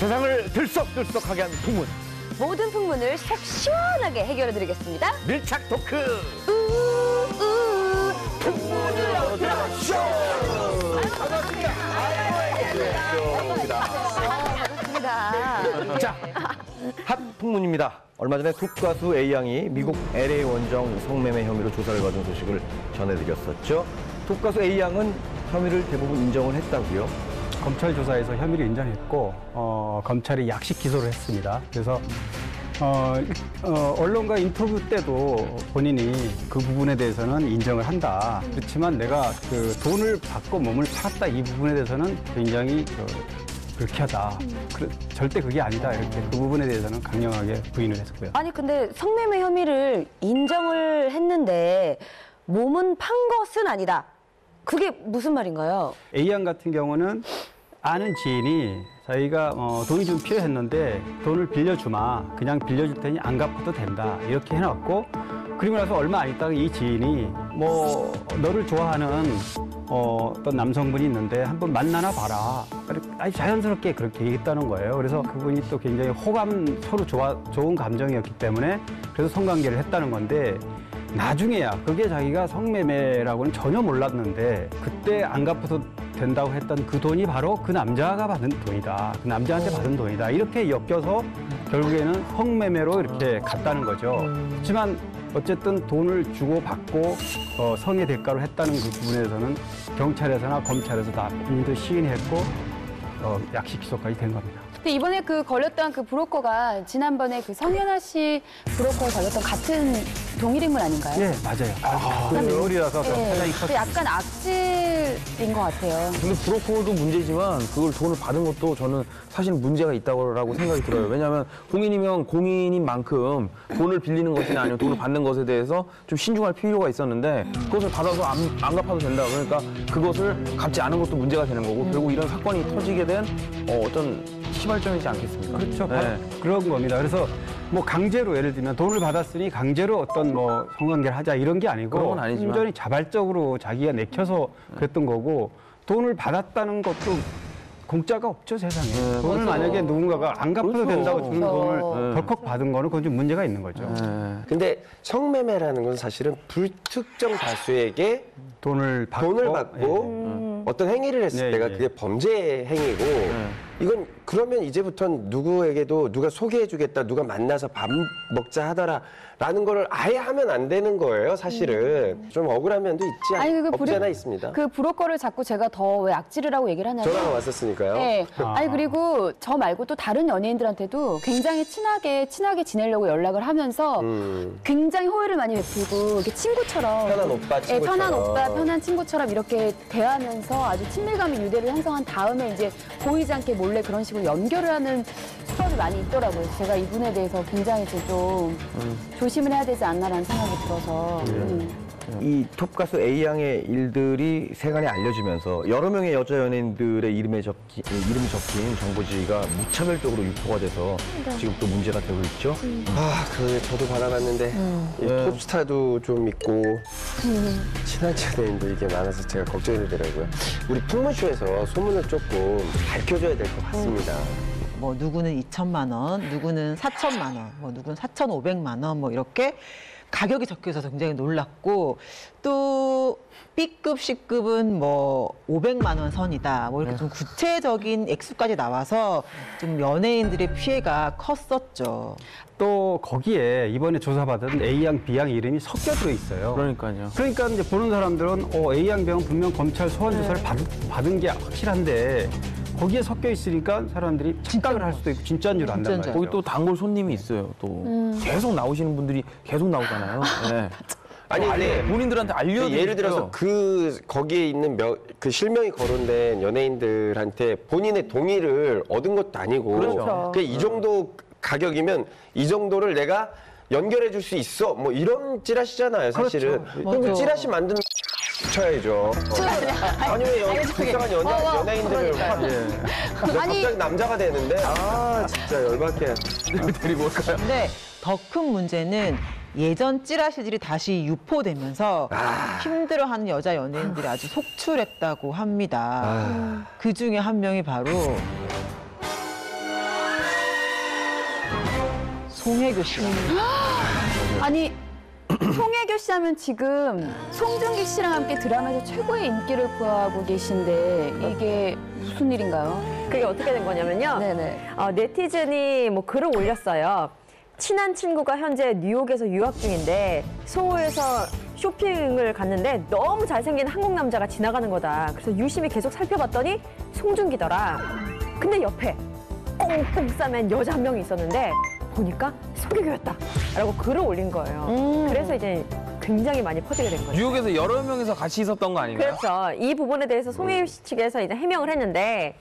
세상을 들썩들썩하게 한 풍문. 모든 풍문을 속 시원하게 해결해드리겠습니다. 밀착 토크. 풍문으로 들어쇼. 반갑습니다. 반갑습니다. 자, 핫 풍문입니다. 얼마 전에 톱 가수 A양이 미국 LA 원정 성매매 혐의로 조사를 받은 소식을 전해드렸었죠. 톱 가수 A양은 혐의를 대부분 인정을 했다고요. 검찰 조사에서 혐의를 인정했고 검찰이 약식 기소를 했습니다. 그래서 언론과 인터뷰 때도 본인이 그 부분에 대해서는 인정을 한다. 그렇지만 내가 그 돈을 받고 몸을 팔았다 이 부분에 대해서는 굉장히 불쾌하다. 절대 그게 아니다. 이렇게 그 부분에 대해서는 강력하게 부인을 했고요. 아니 근데 성매매 혐의를 인정을 했는데 몸은 판 것은 아니다. 그게 무슨 말인가요? A양 같은 경우는 아는 지인이 자기가 돈이 좀 필요했는데 돈을 빌려주마. 그냥 빌려줄 테니 안 갚아도 된다. 이렇게 해놨고 그리고 나서 얼마 안 있다가 이 지인이 뭐 너를 좋아하는 어떤 남성분이 있는데 한번 만나나 봐라. 아주 자연스럽게 그렇게 얘기했다는 거예요. 그래서 그분이 또 굉장히 서로 좋은 감정이었기 때문에 그래서 성관계를 했다는 건데 나중에야 그게 자기가 성매매라고는 전혀 몰랐는데 그때 안 갚아도 된다고 했던 그 돈이 바로 그 남자가 받은 돈이다. 그 남자한테 받은 돈이다. 이렇게 엮여서 결국에는 성매매로 이렇게 갔다는 거죠. 그렇지만 어쨌든 돈을 주고 받고 성의 대가로 했다는 그 부분에서는 경찰에서나 검찰에서 다 본인도 시인했고 약식 기소까지 된 겁니다. 근데 이번에 그 걸렸던 그 브로커가 지난번에 그 성현아 씨 브로커에 걸렸던 같은 동일 인물 아닌가요? 네, 맞아요. 그 어리라서 사장이 근데 약간 악질인 것 같아요. 근데 브로커도 문제지만 그걸 돈을 받은 것도 저는 사실 문제가 있다고 생각이 들어요. 왜냐하면 공인이면 공인인 만큼 돈을 빌리는 것이나 아니면 돈을 받는 것에 대해서 좀 신중할 필요가 있었는데 그것을 받아서 안 갚아도 된다. 그러니까 그것을 갚지 않은 것도 문제가 되는 거고 결국 이런 사건이 터지게 된 어떤 시발점이지 않겠습니까? 그렇죠. 네. 그런 겁니다. 그래서 뭐 강제로 예를 들면 돈을 받았으니 강제로 어떤 뭐 성관계를 하자 이런 게 그런 아니고 건 아니지만. 완전히 자발적으로 자기가 내켜서 그랬던 거고 돈을 받았다는 것도 공짜가 없죠, 세상에. 돈을 맞아. 만약에 누군가가 안 갚아도 그렇죠. 된다고 주는 돈을 네. 덜컥 받은 거는 그건 좀 문제가 있는 거죠. 근데 성매매라는 건 사실은 불특정 다수에게 돈을 받고 어떤 행위를 했을 예, 때가 예. 그게 범죄 행위고 이건 그러면 이제부터는 누구에게도 누가 소개해주겠다, 누가 만나서 밥 먹자 하더라라는 거를 아예 하면 안 되는 거예요, 사실은. 좀 억울한 면도 없지 않아 있습니다. 그 브로커를 자꾸 제가 더 왜 악질이라고 얘기를 하냐면 전화가 왔었으니까요. 네. 아니 그리고 저 말고 또 다른 연예인들한테도 굉장히 친하게 지내려고 연락을 하면서 굉장히 호의를 많이 베풀고 이렇게 친구처럼 편한 오빠, 친구처럼. 편한 오빠, 편한 친구처럼 이렇게 대하면서 아주 친밀감의 유대를 형성한 다음에 이제 보이지 않게 몰래 그런 식으로 연결을 하는 수법이 많이 있더라고요. 제가 이분에 대해서 굉장히 좀 조심을 해야 되지 않나라는 생각이 들어서. 이 톱 가수 A양의 일들이 세간에 알려지면서 여러 명의 여자 연예인들의 이름이 적힌 정보지가 무차별적으로 유포가 돼서 지금 또 문제가 되고 있죠. 저도 받아봤는데 이 톱스타도 좀 있고 친한 연예인도 이게 많아서 제가 걱정이 되더라고요. 우리 풍문쇼에서 소문을 조금 밝혀줘야 될 것 같습니다. 뭐 누구는 2천만 원, 누구는 4천만 원, 뭐 누구는 4,500만 원, 뭐 이렇게 가격이 적혀 있어서 굉장히 놀랐고 또 B급, C급은 뭐 500만 원 선이다. 뭐 이렇게 좀 구체적인 액수까지 나와서 좀 연예인들의 피해가 컸었죠. 또 거기에 이번에 조사받은 A양, B양 이름이 섞여 들어 있어요. 그러니까요. 그러니까 이제 보는 사람들은 A양, B양은 분명 검찰 소환 조사를 받은 게 확실한데 거기에 섞여 있으니까 사람들이 착각을 할 수도 있고 진짜인 줄 안단 말이에요. 거기 또 단골 손님이 있어요. 또 계속 나오시는 분들이 계속 나오잖아요. 네. 아니, 근데 본인들한테 알려드리죠. 예를 들어서 거기에 있는 그 실명이 거론된 연예인들한테 본인의 동의를 얻은 것도 아니고 그렇죠. 이 정도 가격이면 이 정도를 내가 연결해 줄 수 있어 뭐 이런 찌라시잖아요, 사실은. 그럼 그 찌라시 만드는 쳐야죠. 아니 왜 여기 불쌍한 연예인들을 갑자기 남자가 되는데 진짜 열받게 데리고 올까요? 근데 더 큰 문제는 예전 찌라시들이 다시 유포되면서 힘들어하는 여자 연예인들이 아주 속출했다고 합니다. 그 중에 한 명이 바로 송혜교 씨가. 아니 송혜교 씨 하면 지금 송중기 씨랑 함께 드라마에서 최고의 인기를 구하고 계신데 이게 무슨 일인가요? 그게 어떻게 된 거냐면요. 네네. 네티즌이 뭐 글을 올렸어요. 친한 친구가 현재 뉴욕에서 유학 중인데 소호에서 쇼핑을 갔는데 너무 잘생긴 한국 남자가 지나가는 거다. 그래서 유심히 계속 살펴봤더니 송중기더라. 근데 옆에 꽁꽁 싸맨 여자 한 명이 있었는데 보니까 송혜교였다 라고 글을 올린 거예요. 그래서 이제 굉장히 많이 퍼지게 된 거예요. 뉴욕에서 여러 명이서 같이 있었던 거 아닌가요? 그렇죠. 이 부분에 대해서 송혜교 씨 측에서 이제 해명을 했는데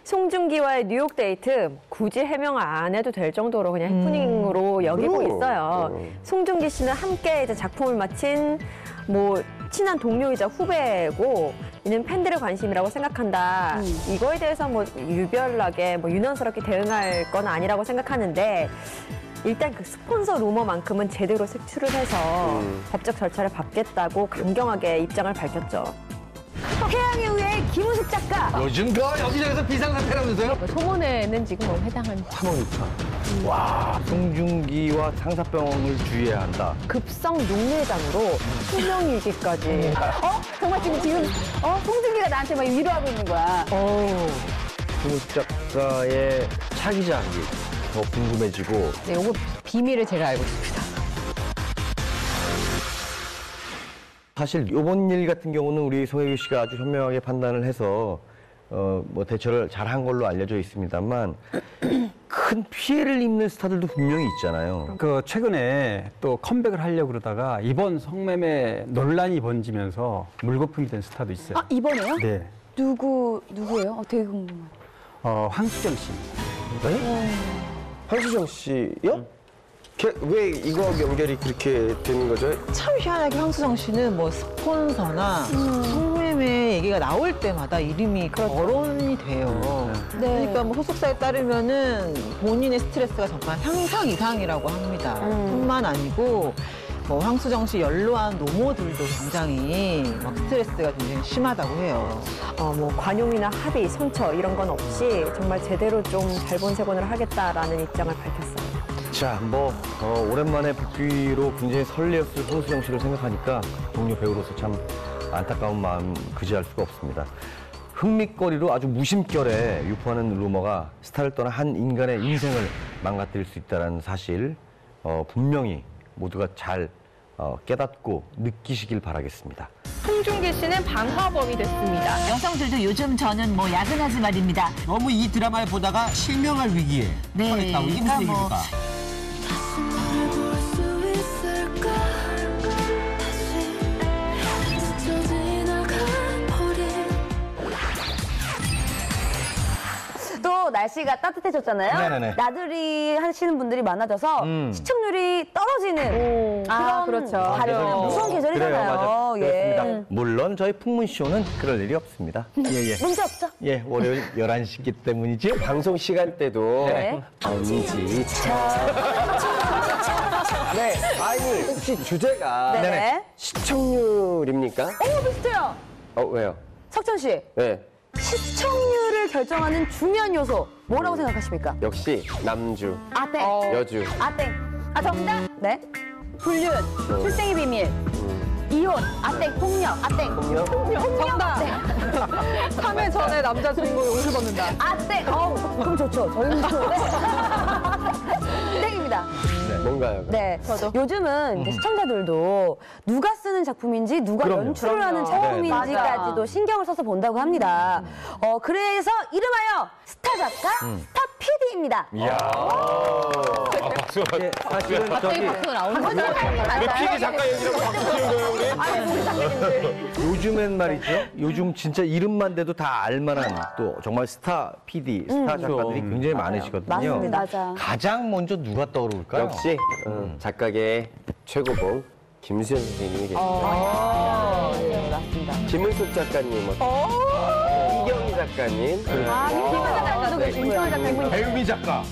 송중기와의 뉴욕 데이트 굳이 해명 안 해도 될 정도로 그냥 해프닝으로 여기고 있어요. 송중기 씨는 함께 이제 작품을 마친 뭐 친한 동료이자 후배고 이는 팬들의 관심이라고 생각한다. 이거에 대해서 뭐 유별나게 뭐 유난스럽게 대응할 건 아니라고 생각하는데 일단 그 스폰서 루머만큼은 제대로 색출을 해서 법적 절차를 밟겠다고 강경하게 입장을 밝혔죠. 태양의 후예 김우숙 작가. 요즘 그 여기저기서 비상사태라면서요? 소문에는 지금 뭐 해당한 3억 6천. 와, 송중기와 상사병을 주의해야 한다. 급성 녹내장으로 수명위기까지. 정말 지금 송중기가 나한테 막 위로하고 있는 거야. 김우숙 작가의 차기작이 더 궁금해지고 네, 요거 비밀을 제가 알고 있습니다. 사실 이번 일 같은 경우는 우리 송혜교 씨가 아주 현명하게 판단을 해서 뭐 대처를 잘한 걸로 알려져 있습니다만 큰 피해를 입는 스타들도 분명히 있잖아요. 그 최근에 또 컴백을 하려고 그러다가 이번 성매매 논란이 번지면서 물거품이 된 스타도 있어요. 아 이번에요? 네. 누구예요? 되게 궁금하다. 황수정 씨. 황수정 씨요? 왜 이거 연결이 그렇게 되는 거죠? 참 희한하게 황수정 씨는 뭐 스폰서나 성매매 얘기가 나올 때마다 이름이 거론이 돼요. 네. 그러니까 뭐 소속사에 따르면은 본인의 스트레스가 정말 상상 이상이라고 합니다. 뿐만 아니고 뭐 황수정 씨 연로한 노모들도 굉장히 막 스트레스가 굉장히 심하다고 해요. 뭐 관용이나 합의, 선처 이런 건 없이 정말 제대로 좀 잘본색원을 하겠다라는 입장을 밝혔어요. 자, 뭐 오랜만에 복귀로 굉장히 설레었을 홍수정 씨를 생각하니까 동료 배우로서 참 안타까운 마음 그지할 수가 없습니다. 흥미거리로 아주 무심결에 유포하는 루머가 스타를 떠난 한 인간의 인생을 망가뜨릴 수 있다는 사실 분명히 모두가 잘 깨닫고 느끼시길 바라겠습니다. 송중기 씨는 방화범이 됐습니다. 여성들도 요즘 저는 뭐 야근하지 말입니다. 너무 이 드라마를 보다가 실명할 위기에 처했다고 이게 무슨 얘기입니까? 또 날씨가 따뜻해졌잖아요. 네네네. 나들이 하시는 분들이 많아져서 시청률이 떨어지는 그런 그렇죠. 가려운 무서운 계절이잖아요. 맞아. 예. 그렇습니다. 물론 저희 풍문쇼는 그럴 일이 없습니다. 예. 문제 없죠? 예, 월요일 11시기 때문이지. 방송 시간대도 네. 네, 아니 혹시 주제가 네네. 시청률입니까? 비슷해요. 왜요? 석천 씨, 네, 시청률을 결정하는 중요한 요소 뭐라고 생각하십니까? 역시 남주, 아땡. 여주. 아땡. 아 정답? 네. 불륜, 출생의 비밀, 이혼, 아땡, 폭력, 아땡. 폭력. 정답. 3회 전에 남자 주인공이 옷을 벗는다. 아땡. 그럼 좋죠. 저희는 좋은데. 땡입니다. 뭔가요? 네. 요즘은 이제 시청자들도 누가 쓰는 작품인지 누가 연출을 하는 작품인지까지도 신경을 써서 본다고 합니다. 그래서 이름하여 스타 작가, 스타 PD입니다. 이야. 박수. 예, 사실은 저기 왜 PD 작가 얘기라고 바꾸는 거예요, 우리? 요즘엔 말이죠. 요즘 진짜 이름만 대도 다 알만한 또 정말 스타 PD, 스타 작가들이 굉장히 많으시거든요. 맞습니다. 맞아. 가장 먼저 누가 떠오를까요? 역시 작가계의 최고봉 김수현 선생님이 계십니다. 네, 맞습니다. 김은숙 작가님, 이경희 작가님, 김수현 작가님. 배우미 작가.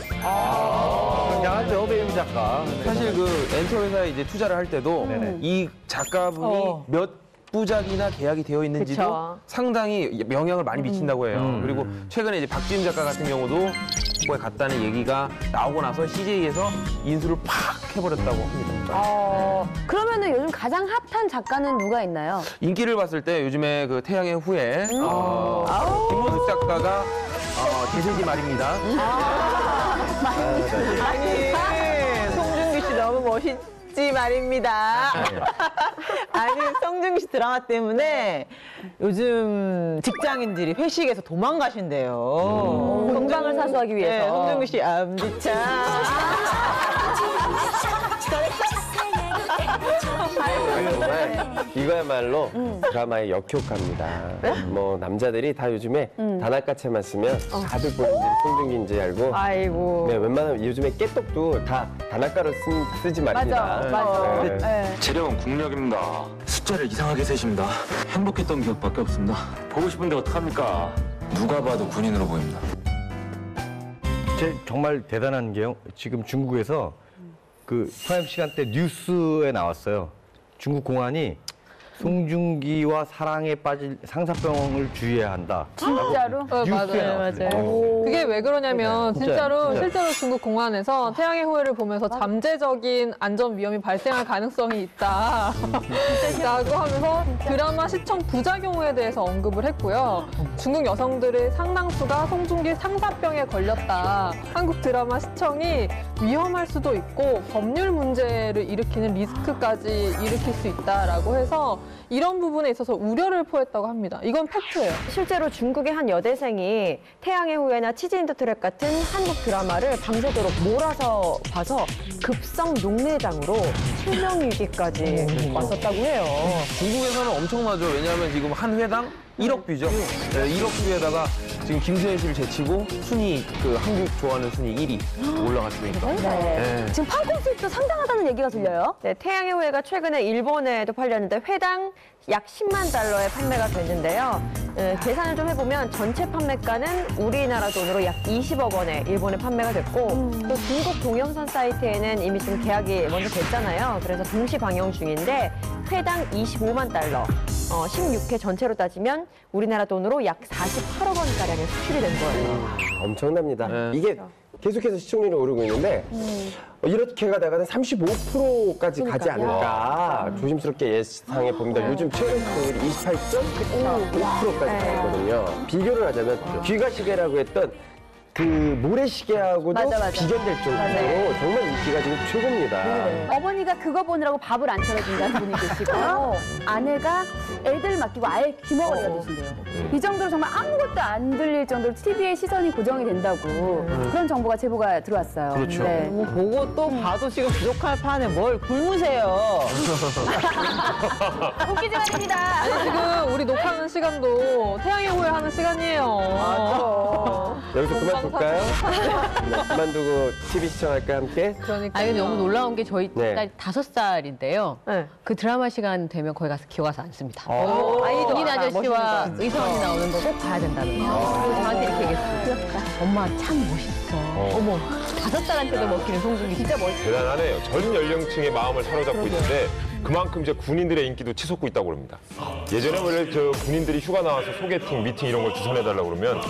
굉장하죠, 배우미 작가. 사실 그 엔터 회사에 이제 투자를 할 때도 네네. 이 작가분이 몇 부작이나 계약이 되어 있는지도 그쵸. 상당히 영향을 많이 미친다고 해요. 그리고 최근에 이제 박지훈 작가 같은 경우도 거에 갔다는 얘기가 나오고 나서 CJ에서 인수를 팍 해버렸다고 합니다. 그러면은 요즘 가장 핫한 작가는 누가 있나요? 인기를 봤을 때 요즘에 그 태양의 후예 김문숙 작가가 대세지 말입니다. 아니, 송중기 씨 너무 멋있지 말입니다. 아니, 송중기 씨 드라마 때문에 요즘 직장인들이 회식에서 도망가신대요. 건강을 사수하기 위해서. 네, 송중기 씨 암지차. 정말 이거야말로 드라마의 역효과입니다. 뭐 남자들이 다 요즘에 단아까채만 쓰면 다들 보는지 송중기인지 알고. 아이고. 네, 웬만하면 요즘에 깨떡도 다 단아가로 쓰지 말입니다. 맞아. 네. 재력은 국력입니다. 숫자를 이상하게 세십니다. 행복했던 기억밖에 없습니다. 보고 싶은데 어떡합니까? 누가 봐도 군인으로 보입니다. 정말 대단한 게요. 지금 중국에서 그 프라임 시간대 뉴스에 나왔어요. 중국 공안이 송중기와 사랑에 빠질 상사병을 주의해야 한다. 진짜로? 뉴스에 나왔어요. 그게 왜 그러냐면 진짜로 진짜. 실제로 중국 공안에서 태양의 후예를 보면서 잠재적인 안전 위험이 발생할 가능성이 있다. 라고 하면서 드라마 시청 부작용에 대해서 언급을 했고요. 중국 여성들의 상당수가 송중기 상사병에 걸렸다. 한국 드라마 시청이 위험할 수도 있고 법률 문제를 일으키는 리스크까지 일으킬 수 있다라고 해서 이런 부분에 있어서 우려를 표했다고 합니다. 이건 팩트예요. 실제로 중국의 한 여대생이 태양의 후예나 치즈 인더 트랩 같은 한국 드라마를 밤새도록 몰아서 봐서 급성 용내장으로 실명위기까지 왔었다고 해요. 중국에서는 엄청나죠. 왜냐하면 지금 한 회당 1억 뷰죠. 네, 1억 뷰에다가 지금 김수현 씨를 제치고 순위, 그 한국 좋아하는 순위 1위 올라갔으니까. 네. 지금 판권 수입도 상당하다는 얘기가 들려요. 네, 태양의 후예가 최근에 일본에도 팔렸는데 회당 약 10만 달러에 판매가 됐는데요. 계산을 좀 해보면 전체 판매가는 우리나라 돈으로 약 20억 원에 일본에 판매가 됐고 또 중국 동영상 사이트에는 이미 좀 계약이 먼저 됐잖아요. 그래서 동시 방영 중인데 회당 25만 달러, 16회 전체로 따지면 우리나라 돈으로 약 48억 원가량의 수출이 된 거예요. 엄청납니다. 이게 계속해서 시청률이 오르고 있는데 이렇게 가다가는 35%까지 가지 않을까 조심스럽게 예상해 봅니다. 요즘 최근 시청률이 28.5%까지 가거든요. 비교를 하자면 귀가시계라고 했던 그 모래시계하고도 비견될 정도로 정말 인기가 지금 최고입니다. 어머니가 그거 보느라고 밥을 안 차려준다는 분이 계시고 아내가 애들 맡기고 아예 귀머거리가 되신대요. 이 정도로 정말 아무것도 안 들릴 정도로 TV에 시선이 고정이 된다고 그런 정보가 제보가 들어왔어요. 그렇죠. 네. 뭐 보고 또 봐도 지금 부족할 판에 뭘 굶으세요. 웃기지 말입니다. 아니 지금 우리 녹화하는 시간도 태양의 후예 하는 시간이에요. 여기서 그만 둘까요? 네, 그만두고 TV 시청할까 함께? 그러니까. 아니, 근데 너무 놀라운 게 저희 네. 딸이 5살인데요. 네. 그 드라마 시간 되면 거기 가서 기어가서 앉습니다. 아이도 군인 알아, 아저씨와 멋있는 거. 의성이 나오는 거 꼭 봐야 된다는 거. 그리고 저한테 이렇게 얘기했어요. 엄마 참 멋있어. 어머, 5살한테도 먹히는 송중기 진짜 멋있어. 대단하네요. 전 연령층의 마음을 사로잡고 있는데 그만큼 이제 군인들의 인기도 치솟고 있다고 그럽니다. 예전에 원래 저 군인들이 휴가 나와서 소개팅, 미팅 이런 걸 주선해달라고 그러면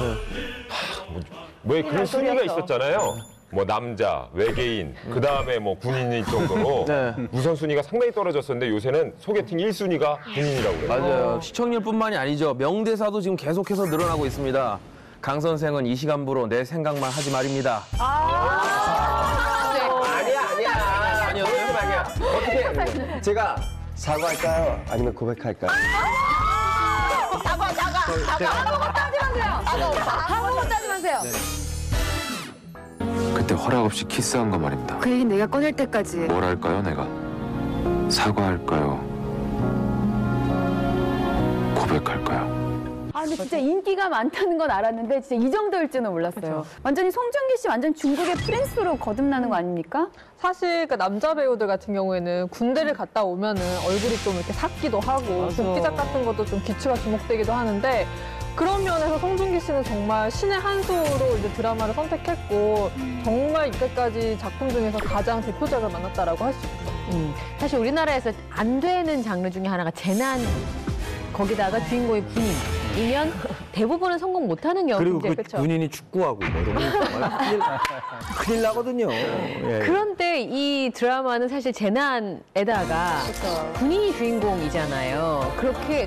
뭐 그런 순위가 있었잖아요. 뭐 남자, 외계인, 그 다음에 뭐 군인일 정도로 우선순위가 상당히 떨어졌었는데 요새는 소개팅 1순위가 군인이라고 그래요. 맞아요. 시청률뿐만이 아니죠. 명대사도 지금 계속해서 늘어나고 있습니다. 강 선생은 이 시간부로 내 생각만 하지 말입니다. 아니요. 어떻게 제가 사과할까요? 아니면 고백할까요? 아무것도 하지 마세요. 그때 허락 없이 키스한 거 말입니다. 그 얘기 내가 꺼낼 때까지. 뭘 할까요, 내가? 사과할까요? 고백할까요? 아, 근데 진짜 인기가 많다는 건 알았는데 진짜 이 정도일 줄은 몰랐어요. 완전히 송중기 씨 완전 중국의 프린스로 거듭나는 거 아닙니까? 사실 그 남자 배우들 같은 경우에는 군대를 갔다 오면은 얼굴이 좀 이렇게 삭기도 하고 복기작 같은 것도 좀 기추가 주목되기도 하는데 그런 면에서 송중기 씨는 정말 신의 한 수로 이제 드라마를 선택했고 정말 이때까지 작품 중에서 가장 대표작을 만났다라고 할 수 있어요. 사실 우리나라에서 안 되는 장르 중에 하나가 재난 거기다가 주인공이 군인이면 대부분은 성공 못하는 그리고 경우인데 그 그렇죠. 군인이 축구하고 뭐 이런 거 정말 큰일 나거든요. 예. 그런데 이 드라마는 사실 재난에다가 군인이 주인공이잖아요.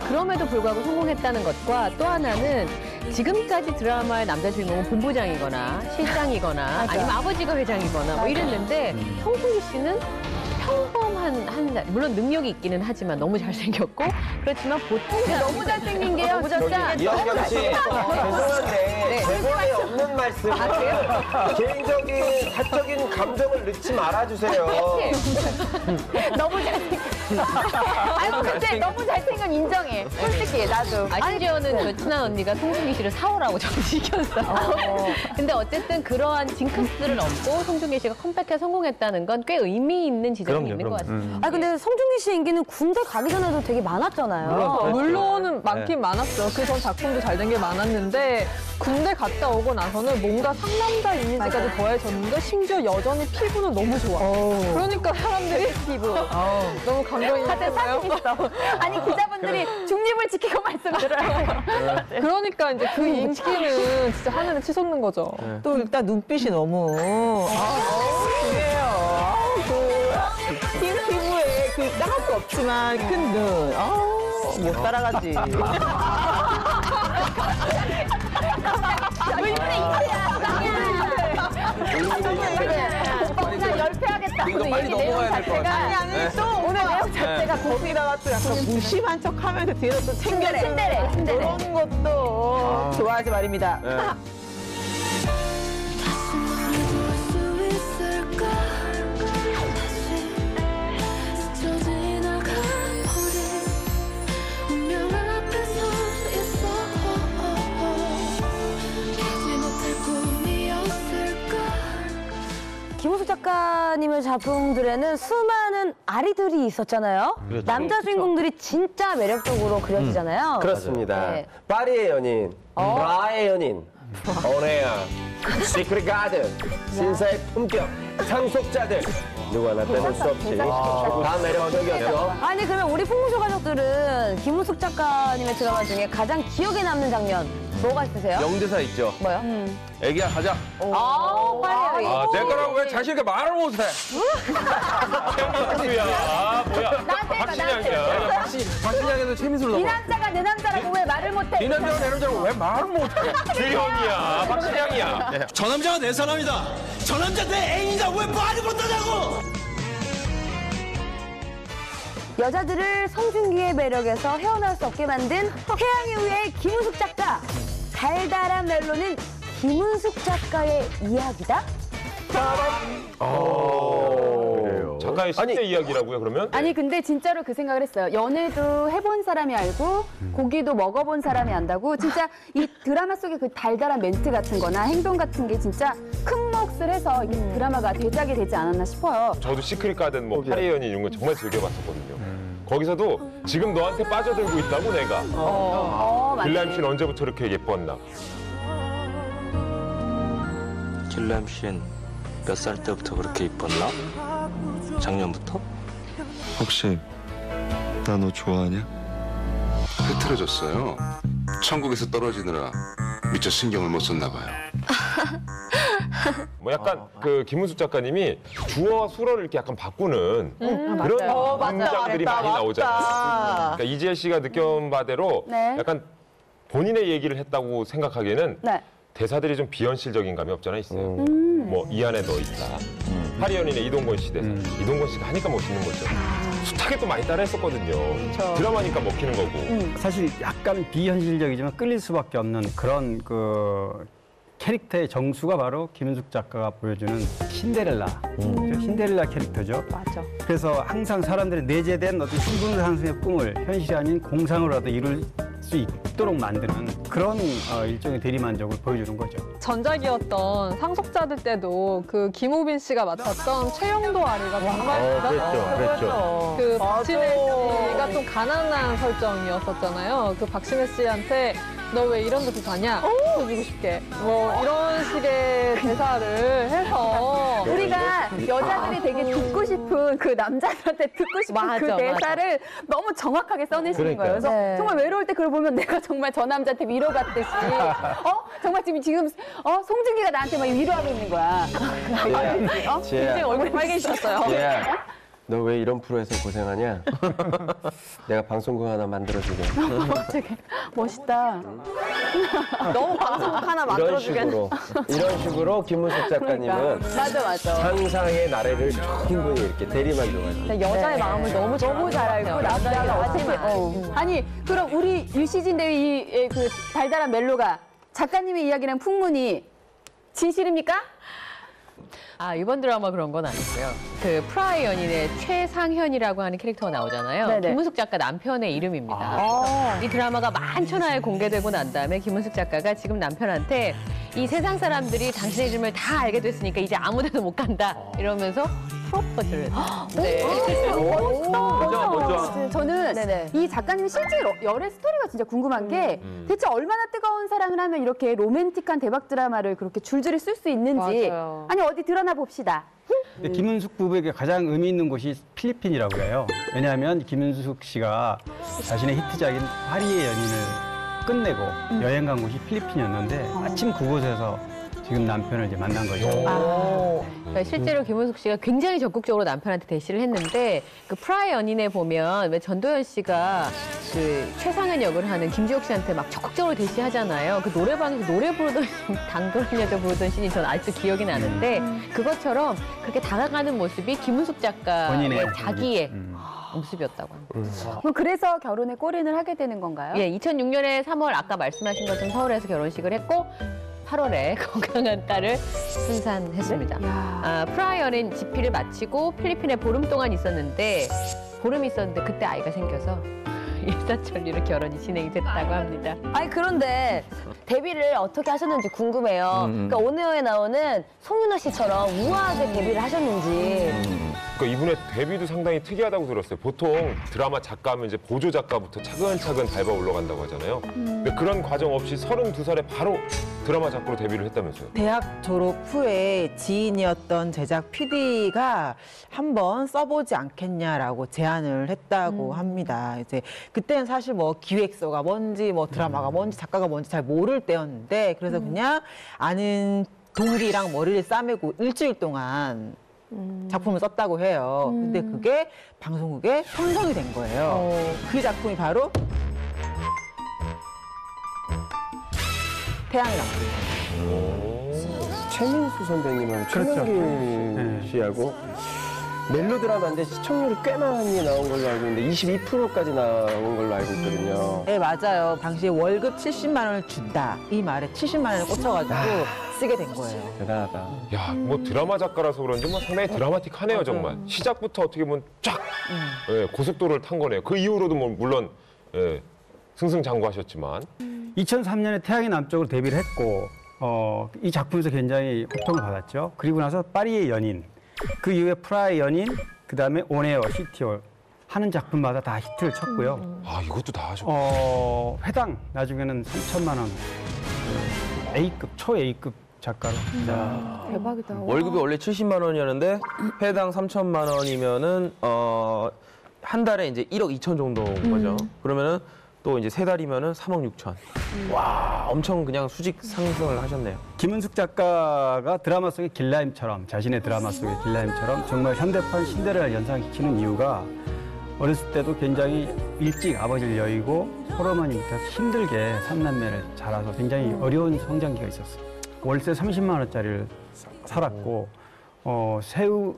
그럼에도 불구하고 성공했다는 것과 또 하나는 지금까지 드라마의 남자 주인공은 본부장이거나 실장이거나 아니면 아버지가 회장이거나 뭐 이랬는데 송중기 씨는 평범한 물론 능력이 있기는 하지만 너무 잘생겼고 그렇지만 보통 너무 잘생긴 게요. 너무 잘생겼 이현경 씨, 죄송한데 대본에 없는 말씀. 개인적인 사적인 감정을 넣지 말아주세요. 너무 잘생겼어. 아이고 근데 너무 잘생긴 인정해. 솔직히 나도. 심지어는 저 친한 언니가 송중기 씨를 사오라고 정시켰어요. 근데 어쨌든 그러한 징크스를 넘고 송중기 씨가 컴백해 성공했다는 건 꽤 의미 있는 지점이 있는 것 같아요. 아 근데 송중기 씨 인기는 군대 가기 전에도 되게 많았잖아요. 물론은 많긴 많았죠. 그 전 작품도 잘 된 게 많았는데 군대 갔다 오고 나서는 뭔가 상남자 이미지까지 더해졌는데 심지어 여전히 피부는 너무 좋아. 그러니까 사람들이 피부 너무 감동이었어요. 아니 기자분들이 중립을 지키고 말씀드려요. 그러니까 이제 그 인기는 진짜 하늘을 치솟는 거죠. 또 일단 눈빛이 너무 중요해요. 흰 피부에 그 까맣고 없지만 큰 눈. 못 따라가지. 오빠 열패하겠다. 이거 빨리 넘어가야 될 것 같아요. 아니 또 오늘 내용 자체가 거기다가 또 약간 무심한 척하면서 뒤에서 또 챙겨주는 그런 것도 좋아하지 말입니다. 김우숙 작가님의 작품들에는 수많은 아리들이 있었잖아요. 그렇죠. 남자 주인공들이 진짜 매력적으로 그려지잖아요. 그렇습니다. 네. 파리의 연인, 브라의 연인, 오네야, 시크릿 가든, 신사의 품격, 상속자들. 누구 하나 빼놓을 수 없이 다 매력적이었죠. 아니 그러면 우리 풍문쇼 가족들은 김우숙 작가님의 드라마 중에 가장 기억에 남는 장면 뭐가 있으세요? 영대사 있죠. 뭐요? 애기야 가자. 빨리. 내 거라고 왜 자신 있게 말을 못해? 야 뭐야? 박신양이야. 박신양에도 최민수를 이 넣어. 남자가 내 남자라고 왜 말을 못해? 이 남자가 내 남자라고 왜 말을 못해? 주현이야. 박신양이야. 저 남자가 내 사람이다. 저 남자 내 애인이다. 왜 말을 못하냐고. 여자들을 송중기의 매력에서 헤어나올 수 없게 만든 태양의 후예 김은숙 작가. 달달한 멜로는 김은숙 작가의 이야기다? 작가의 10대 이야기라고요, 그러면? 아니 근데 진짜로 그 생각을 했어요. 연애도 해본 사람이 알고 고기도 먹어본 사람이 안다고 진짜 이 드라마 속의 그 달달한 멘트 같은 거나 행동 같은 게 진짜 큰 몫을 해서 이 드라마가 대작이 되지 않았나 싶어요. 저도 시크릿 가든 뭐 파리의 연인 이런 거 정말 즐겨봤었거든요. 거기서도 지금 너한테 빠져들고 있다고 내가. 길라임 씨는 언제부터 이렇게 예뻤나? 길라임 씨는 몇 살 때부터 그렇게 이뻤나? 작년부터? 혹시 나 너 좋아하냐? 흐트러졌어요. 천국에서 떨어지느라 미처 신경을 못 썼나 봐요. 뭐 약간 그 김은숙 작가님이 주어와 수어를 이렇게 약간 바꾸는 그런 문장들이 많이 나오잖아요. 그러니까 이지혜 씨가 느껴본 바대로 약간 본인의 얘기를 했다고 생각하기에는 대사들이 좀 비현실적인 감이 없잖아 있어요. 뭐 이 안에 너 있다. 파리 연인의 이동건 씨 대사. 이동건 씨가 하니까 멋있는 거죠. 숱하게 또 많이 따라했었거든요. 드라마니까 먹히는 거고. 사실 약간 비현실적이지만 끌릴 수밖에 없는 그런 그 캐릭터의 정수가 바로 김은숙 작가가 보여주는 신데렐라. 신데렐라 캐릭터죠. 맞아. 그래서 항상 사람들이 내재된 어떤 신분상승의 꿈을 현실이 아닌 공상으로라도 이룰 수 있도록 만드는 그런 일종의 대리만족을 보여주는 거죠. 전작이었던 상속자들 때도 그 김우빈 씨가 맡았던 최영도 아리가 정말 그랬죠. 그 박신혜 씨가 좀 가난한 설정이었었잖아요. 그 박신혜 씨한테 너 왜 이런 데서 자냐? 해주고 싶게. 뭐 이런 식의 대사를 해서 우리가 여자들이 되게 듣고 싶은 그 남자들한테 듣고 싶은 맞아, 그 대사를 너무 정확하게 써내시는 거예요. 그래서 네. 정말 외로울 때 그걸 보면 내가 정말 저 남자한테 위로받듯이 정말 지금 송중기가 나한테 막 위로하고 있는 거야. 지혜야. 얼굴이 빨개지셨어요. 지혜야. 너 왜 이런 프로에서 고생하냐? 내가 방송국 하나 만들어주게. 되게 멋있다. 너무 방송국 하나 만들어주겠네. 이런 식으로 김문숙 작가님은 맞아. 상상의 나래를 충분히 이렇게 대리만족하죠. 여자의 마음을 너무 잘 알고 남자가 어떻게 아니 그럼 우리 유시진 대위 그 달달한 멜로가 작가님의 이야기랑 풍문이 진실입니까? 아, 이번 드라마 그런 건 아니고요. 그 프라이 연인의 최상현이라고 하는 캐릭터가 나오잖아요. 네네. 김문숙 작가 남편의 이름입니다. 이 드라마가 만천하에 공개되고 난 다음에 김문숙 작가가 지금 남편한테 이 세상 사람들이 당신의 이름을 다 알게 됐으니까 이제 아무 데도 못 간다. 이러면서 프로포즈를 했어요. 네. 멋져. 저는 이 작가님 실제 열애 스토리가 진짜 궁금한 게 대체 얼마나 뜨거운 사랑을 하면 이렇게 로맨틱한 대박 드라마를 그렇게 줄줄이 쓸 수 있는지. 맞아요. 아니 어디 드러나 봅시다. 근데 김은숙 부부에게 가장 의미 있는 곳이 필리핀이라고 해요. 왜냐하면 김은숙 씨가 자신의 히트작인 파리의 연인을 끝내고 여행 간 곳이 필리핀이었는데 마침 그곳에서 지금 남편을 이제 만난 거죠. 그러니까 실제로 김은숙 씨가 굉장히 적극적으로 남편한테 대시를 했는데 그 프라이 연인에 보면 왜 전도연 씨가 그 최상현 역을 하는 김지옥 씨한테 막 적극적으로 대시하잖아요. 그 노래방에서 노래 부르던 당돌한 여자 부르던 씬이 전 아직도 기억이 나는데 그것처럼 그렇게 다가가는 모습이 김은숙 작가의 본인의 자기의 모습이었다고 합니다. 그럼 그래서 결혼에 골인을 하게 되는 건가요? 예, 2006년에 3월 아까 말씀하신 것처럼 서울에서 결혼식을 했고 8월에 건강한 딸을 순산했습니다. 프라이 연인 집필을 마치고 필리핀에 보름 동안 있었는데 그때 아이가 생겨서 일사천리로 결혼이 진행이 됐다고 합니다. 아니 그런데 데뷔를 어떻게 하셨는지 궁금해요. 그러니까 온에어에 나오는 송윤아 씨처럼 우아하게 데뷔를 하셨는지. 그러니까 이분의 데뷔도 상당히 특이하다고 들었어요. 보통 드라마 작가하면 이제 보조 작가부터 차근차근 밟아 올라간다고 하잖아요. 근데 그런 과정 없이 32살에 바로 드라마 작가로 데뷔를 했다면서요. 대학 졸업 후에 지인이었던 제작 PD가 한번 써보지 않겠냐라고 제안을 했다고 합니다. 이제 그때는 사실 뭐 기획서가 뭔지 뭐 드라마가 뭔지 작가가 뭔지 잘 모를 때였는데 그래서 그냥 아는 동기랑 머리를 싸매고 일주일 동안 작품을 썼다고 해요. 근데 그게 방송국에 편성이 된 거예요. 그 작품이 바로 태양의 남자. 최민수 선배님하고 최명길 씨하고 멜로드라마인데 시청률이 꽤 많이 나온 걸로 알고 있는데 22%까지 나온 걸로 알고 있거든요. 네, 맞아요. 당시에 월급 70만 원을 준다. 이 말에 70만 원을 꽂혀가지고 쓰게 된 거예요. 대단하다. 야, 뭐 드라마 작가라서 그런지 뭐 상당히 드라마틱하네요, 정말. 시작부터 어떻게 보면 쫙 고속도로를 탄 거네요. 그 이후로도 뭐 물론 승승장구하셨지만. 2003년에 태양의 남쪽으로 데뷔를 했고 이 작품에서 굉장히 호평을 받았죠. 그리고 나서 파리의 연인, 그 이후에 프라이 연인, 그다음에 온에어, 시티홀 하는 작품마다 다 히트를 쳤고요. 아, 이것도 다 하셨고. 회당 나중에는 3천만 원 A급, 초 A급 작가로. 대박이다. 월급이 원래 70만 원이었는데 회당 3천만 원이면은 한 달에 이제 1억 2천 정도인 거죠. 그러면은 또 이제 3달이면은 3억 6천. 와, 엄청 그냥 수직 상승을 하셨네요. 김은숙 작가가 드라마 속의 길라임처럼, 자신의 드라마 속의 길라임처럼 정말 현대판 신데렐라를 연상시키는 이유가 어렸을 때도 굉장히 일찍 아버지를 여의고 홀어머니부터 힘들게 삼남매를 자라서 굉장히 어려운 성장기가 있었어요. 월세 30만 원짜리를 살았고 새우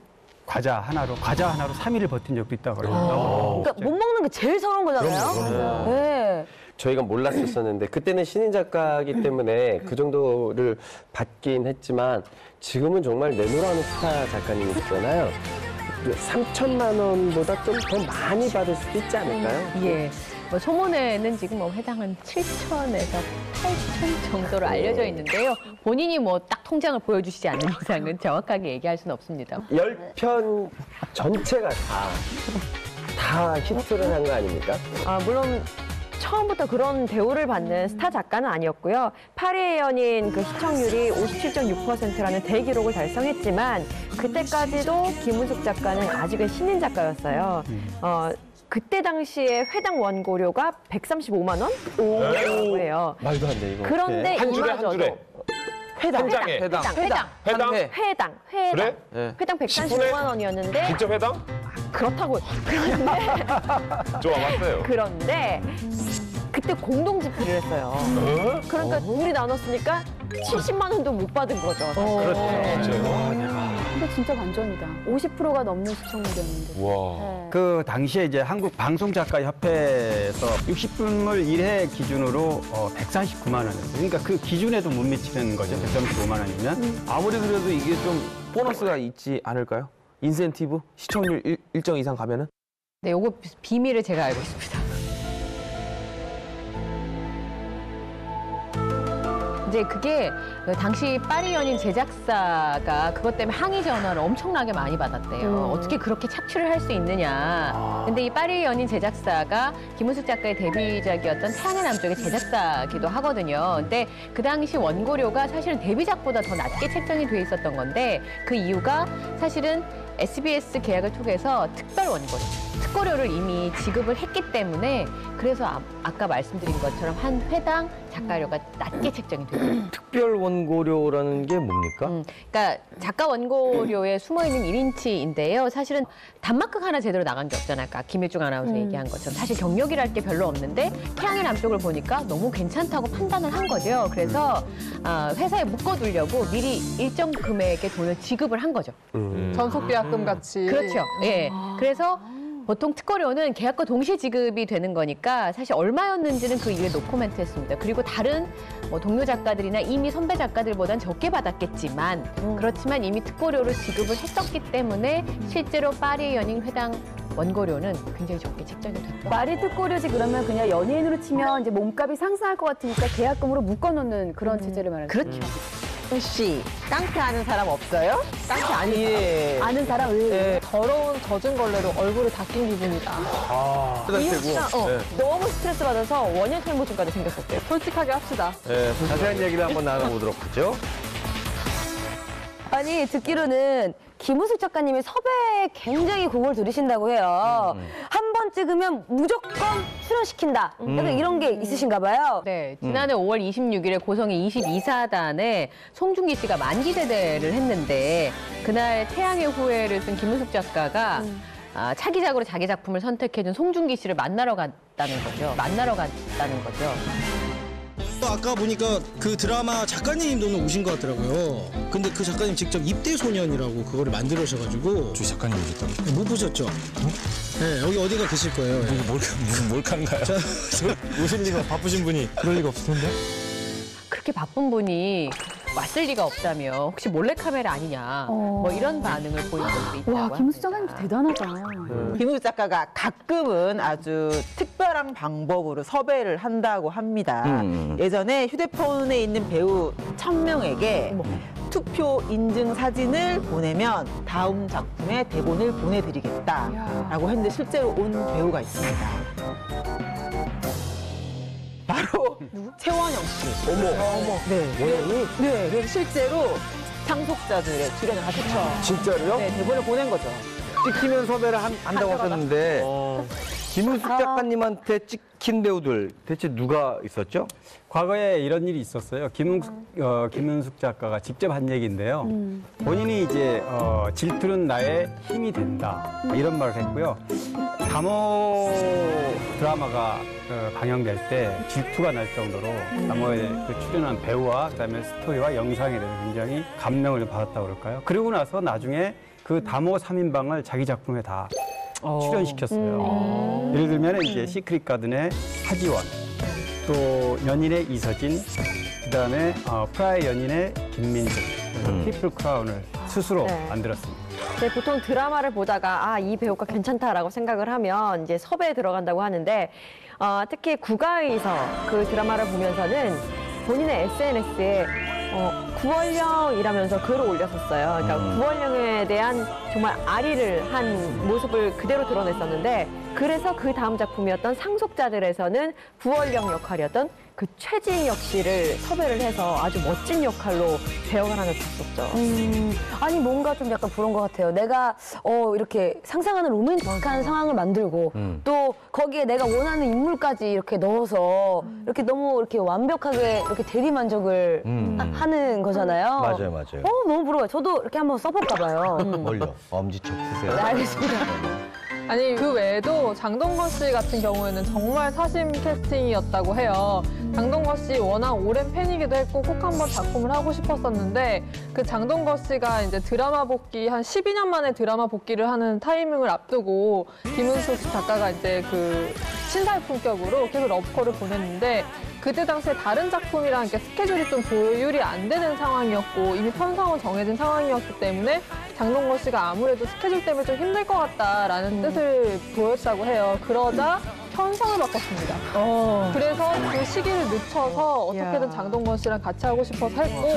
과자 하나로 3일을 버틴 적도 있다고 그래요. 그러니까 못 먹는 게 제일 서러운 거잖아요. 네. 저희가 몰랐었었는데 그때는 신인 작가이기 때문에 그 정도를 받긴 했지만 지금은 정말 내노라는 스타 작가님이시잖아요. 3천만 원보다 좀 더 많이 받을 수도 있지 않을까요? 예. 뭐 소문에는 지금 뭐 회당은 7천에서 8천 정도로 알려져 있는데요. 본인이 뭐 딱 통장을 보여주시지 않는 이상은 정확하게 얘기할 수는 없습니다. 10편 전체가 다 히트를 한 거 아닙니까? 물론 처음부터 그런 대우를 받는 스타 작가는 아니었고요. 파리의 연인 그 시청률이 57.6%라는 대기록을 달성했지만 그때까지도 김은숙 작가는 아직은 신인 작가였어요. 그때 당시에 회당 원고료가 135만 원이에요. 말도 안 돼, 이거. 그런데 한 줄에 한 이마저도 줄에. 회당. 회당? 회당. 그래? 회당 135만 원이었는데 진짜 회당? 그렇다고. 그런데 좀 와봤어요. 그런데 그때 공동 집필을 했어요. 그러니까 둘이 나눴으니까 70만 원도 못 받은 거죠. 그렇죠. 진짜요? 근데 진짜 반전이다. 50%가 넘는 시청률이었는데. 와. 그 당시에 이제 한국 방송작가협회에서 60분을 1회 기준으로 149만 원이었어요. 그러니까 그 기준에도 못 미치는 거죠. 135만 원이면. 아무리 그래도 이게 좀 보너스가 있지 않을까요? 인센티브? 시청률 일정 이상 가면은? 네, 요거 비밀을 제가 알고 있습니다. 이제 그게 당시 파리 연인 제작사가 그것 때문에 항의 전화를 엄청나게 많이 받았대요. 어떻게 그렇게 착취를 할 수 있느냐. 근데 이 파리 연인 제작사가 김은숙 작가의 데뷔작이었던 태양의 남쪽의 제작사기도 하거든요. 근데 그 당시 원고료가 사실은 데뷔작보다 더 낮게 책정이 돼 있었던 건데 그 이유가 사실은 SBS 계약을 통해서 특별 원고료, 특고료를 이미 지급을 했기 때문에 그래서 아까 말씀드린 것처럼 한 회당 작가료가 낮게 책정이 돼요. 특별 원고료라는 게 뭡니까? 그러니까 작가 원고료에 숨어있는 1인치인데요. 사실은 단막극 하나 제대로 나간 게 없잖아요. 아까 김일중 아나운서 얘기한 것처럼. 사실 경력이랄 게 별로 없는데 태양의 남쪽을 보니까 너무 괜찮다고 판단을 한 거죠. 그래서 회사에 묶어두려고 미리 일정 금액의 돈을 지급을 한 거죠. 전속계약금 같이. 그렇죠. 예. 그래서 보통 특고료는 계약과 동시에 지급이 되는 거니까 사실 얼마였는지는 그 이후에 노코멘트했습니다. 그리고 다른 뭐 동료 작가들이나 이미 선배 작가들보단 적게 받았겠지만 그렇지만 이미 특고료를 지급을 했었기 때문에 실제로 파리의 연인 회당 원고료는 굉장히 적게 책정이 됐다. 말이 특고료지 그러면 그냥 연예인으로 치면 이제 몸값이 상승할 것 같으니까 계약금으로 묶어놓는 그런 체제를 말하는 거죠. 그렇죠. 씨, 깡패 아는 사람 없어요? 깡패 아는 사람 더러운 젖은 걸레로 얼굴을 닦인 기분이다. 진짜 너무 스트레스 받아서 원형 탈모증까지 생겼었대요. 솔직하게 합시다. 네, 자세한 얘기를 한번 나눠보도록 하죠. 아니 듣기로는 김은숙 작가님이 섭외에 굉장히 곡을 들으신다고 해요. 한 번 찍으면 무조건 출연시킨다. 약간 이런 게 있으신가 봐요. 네, 지난해 5월 26일에 고성의 22사단에 송중기 씨가 만기대대를 했는데 그날 태양의 후예를 쓴 김은숙 작가가 차기작으로 자기 작품을 선택해준 송중기 씨를 만나러 갔다는 거죠. 아까 보니까 그 드라마 작가님도 오신 것 같더라고요. 근데 그 작가님 직접 입대 소년이라고 그거를 만들으셔가지고. 저 작가님 오셨다고? 못 보셨죠? 네, 여기 어디가 계실 거예요. 무슨 몰카인가요? 오실 리가 바쁘신 분이 그럴 리가 없을 텐데. 그렇게 바쁜 분이 왔을 리가 없다며 혹시 몰래카메라 아니냐 뭐 이런 반응을 보인 적도 있다고 와, 김은숙 작가님 대단하다. 김은숙 작가가 가끔은 아주 특별한 방법으로 섭외를 한다고 합니다. 예전에 휴대폰에 있는 배우 1000명에게 투표 인증 사진을 보내면 다음 작품의 대본을 보내드리겠다라고 했는데 실제로 온 배우가 있습니다. 바로 최원영 씨. 어머. 네. 네. 그래서 실제로 상속자들의 출연을 하셨죠. 진짜로요? 네, 대본을 보낸 거죠. 찍히면 섭외를 한다고 하셨는데 김은숙 작가님한테 찍힌 배우들 대체 누가 있었죠? 과거에 이런 일이 있었어요. 김은숙 작가가 직접 한 얘기인데요. 본인이 이제 질투는 나의 힘이 된다 이런 말을 했고요. 담호 드라마가 방영될 때 질투가 날 정도로 담호에 출연한 배우와 그다음에 스토리와 영상에 대해서 굉장히 감명을 받았다고 그럴까요? 그리고 나서 나중에 그 담호 3인방을 자기 작품에 다 출연시켰어요. 예를 들면 이제 시크릿 가든의 하지원, 또 연인의 이서진, 그다음에 프라이 연인의 김민정, 트리플 크라운을 스스로 만들었습니다. 네, 보통 드라마를 보다가 이 배우가 괜찮다라고 생각을 하면 이제 섭외에 들어간다고 하는데 특히 국가에서 그 드라마를 보면서는 본인의 SNS에 구원령이라면서 글을 올렸었어요. 그러니까 구원령에 대한 정말 아리를 한 모습을 그대로 드러냈었는데 그래서 그 다음 작품이었던 상속자들에서는 부원령 역할이었던 그 최진혁 씨를 섭외를 해서 아주 멋진 역할로 배역을 하나 줬었죠. 아니 뭔가 좀 약간 그런 것 같아요. 내가 이렇게 상상하는 로맨틱한 상황을 만들고 또 거기에 내가 원하는 인물까지 이렇게 넣어서 이렇게 너무 이렇게 완벽하게 이렇게 대리만족을 하는 거잖아요. 맞아요, 맞아요. 너무 부러워요. 저도 이렇게 한번 써볼까 봐요. 뭘요? 엄지척 쓰세요. 네, 알겠습니다. 아니 그 외에도 장동건 씨 같은 경우에는 정말 사심 캐스팅이었다고 해요. 장동건 씨 워낙 오랜 팬이기도 했고 꼭 한번 작품을 하고 싶었었는데 그 장동건 씨가 이제 드라마 복귀 한 12년 만에 드라마 복귀를 하는 타이밍을 앞두고 김은숙 작가가 이제 그 신사의 품격으로 계속 러브콜을 보냈는데 그때 당시에 다른 작품이랑 이렇게 스케줄이 좀 조율이 안 되는 상황이었고 이미 편성은 정해진 상황이었기 때문에 장동건 씨가 아무래도 스케줄 때문에 좀 힘들 것 같다라는 뜻을 보였다고 해요. 그러자 편성을 바꿨습니다. 그래서 그 시기를 늦춰서 어떻게든 장동건 씨랑 같이 하고 싶어서 했고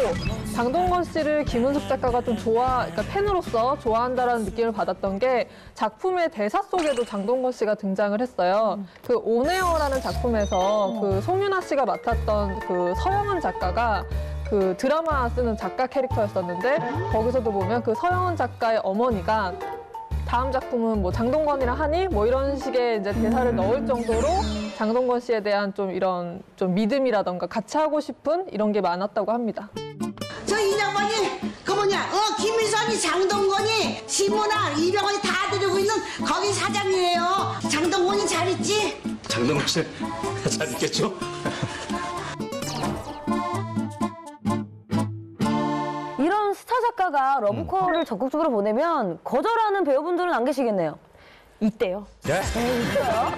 장동건 씨를 김은숙 작가가 좀 그러니까 팬으로서 좋아한다라는 느낌을 받았던 게 작품의 대사 속에도 장동건 씨가 등장을 했어요. 그 온에어라는 작품에서 그 송윤아 씨가 맡았던 그 서영은 작가가 그 드라마 쓰는 작가 캐릭터였었는데 거기서도 보면 그 서영은 작가의 어머니가 다음 작품은 뭐 장동건이랑 하니? 뭐 이런 식의 이제 대사를 넣을 정도로 장동건 씨에 대한 좀 이런 좀 믿음이라던가 같이 하고 싶은 이런 게 많았다고 합니다. 저 이장관이 그 김일선이 장동건이 신문아 이병헌이 다 데리고 있는 거기 사장이에요. 장동건이 잘 있지? 장동건 씨 잘 있겠죠? 이런 스타 작가가 러브콜을 적극적으로 보내면 거절하는 배우분들은 안 계시겠네요. 있대요. 네? 있어요?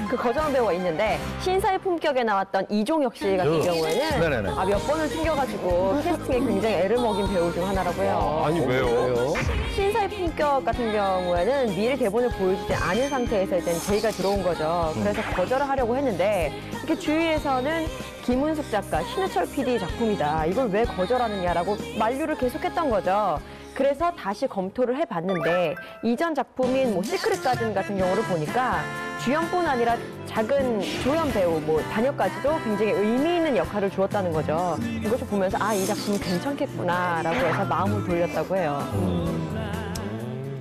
그 거절한 배우가 있는데 신사의 품격에 나왔던 이종혁 씨 같은 경우에는 네네네. 몇 번을 튕겨가지고 캐스팅에 굉장히 애를 먹인 배우 중 하나라고 해요. 아니 왜요? 신사의 품격 같은 경우에는 미리 대본을 보여주지 않은 상태에서 이제 제의가 들어온 거죠. 그래서 거절을 하려고 했는데 이렇게 주위에서는 김은숙 작가, 신해철 PD 작품이다. 이걸 왜 거절하느냐라고 만류를 계속했던 거죠. 그래서 다시 검토를 해봤는데 이전 작품인 뭐 시크릿 가든 같은 경우를 보니까 주연뿐 아니라 작은 조연 배우, 뭐 단역까지도 굉장히 의미 있는 역할을 주었다는 거죠. 이것을 보면서 이 작품은 괜찮겠구나라고 해서 마음을 돌렸다고 해요.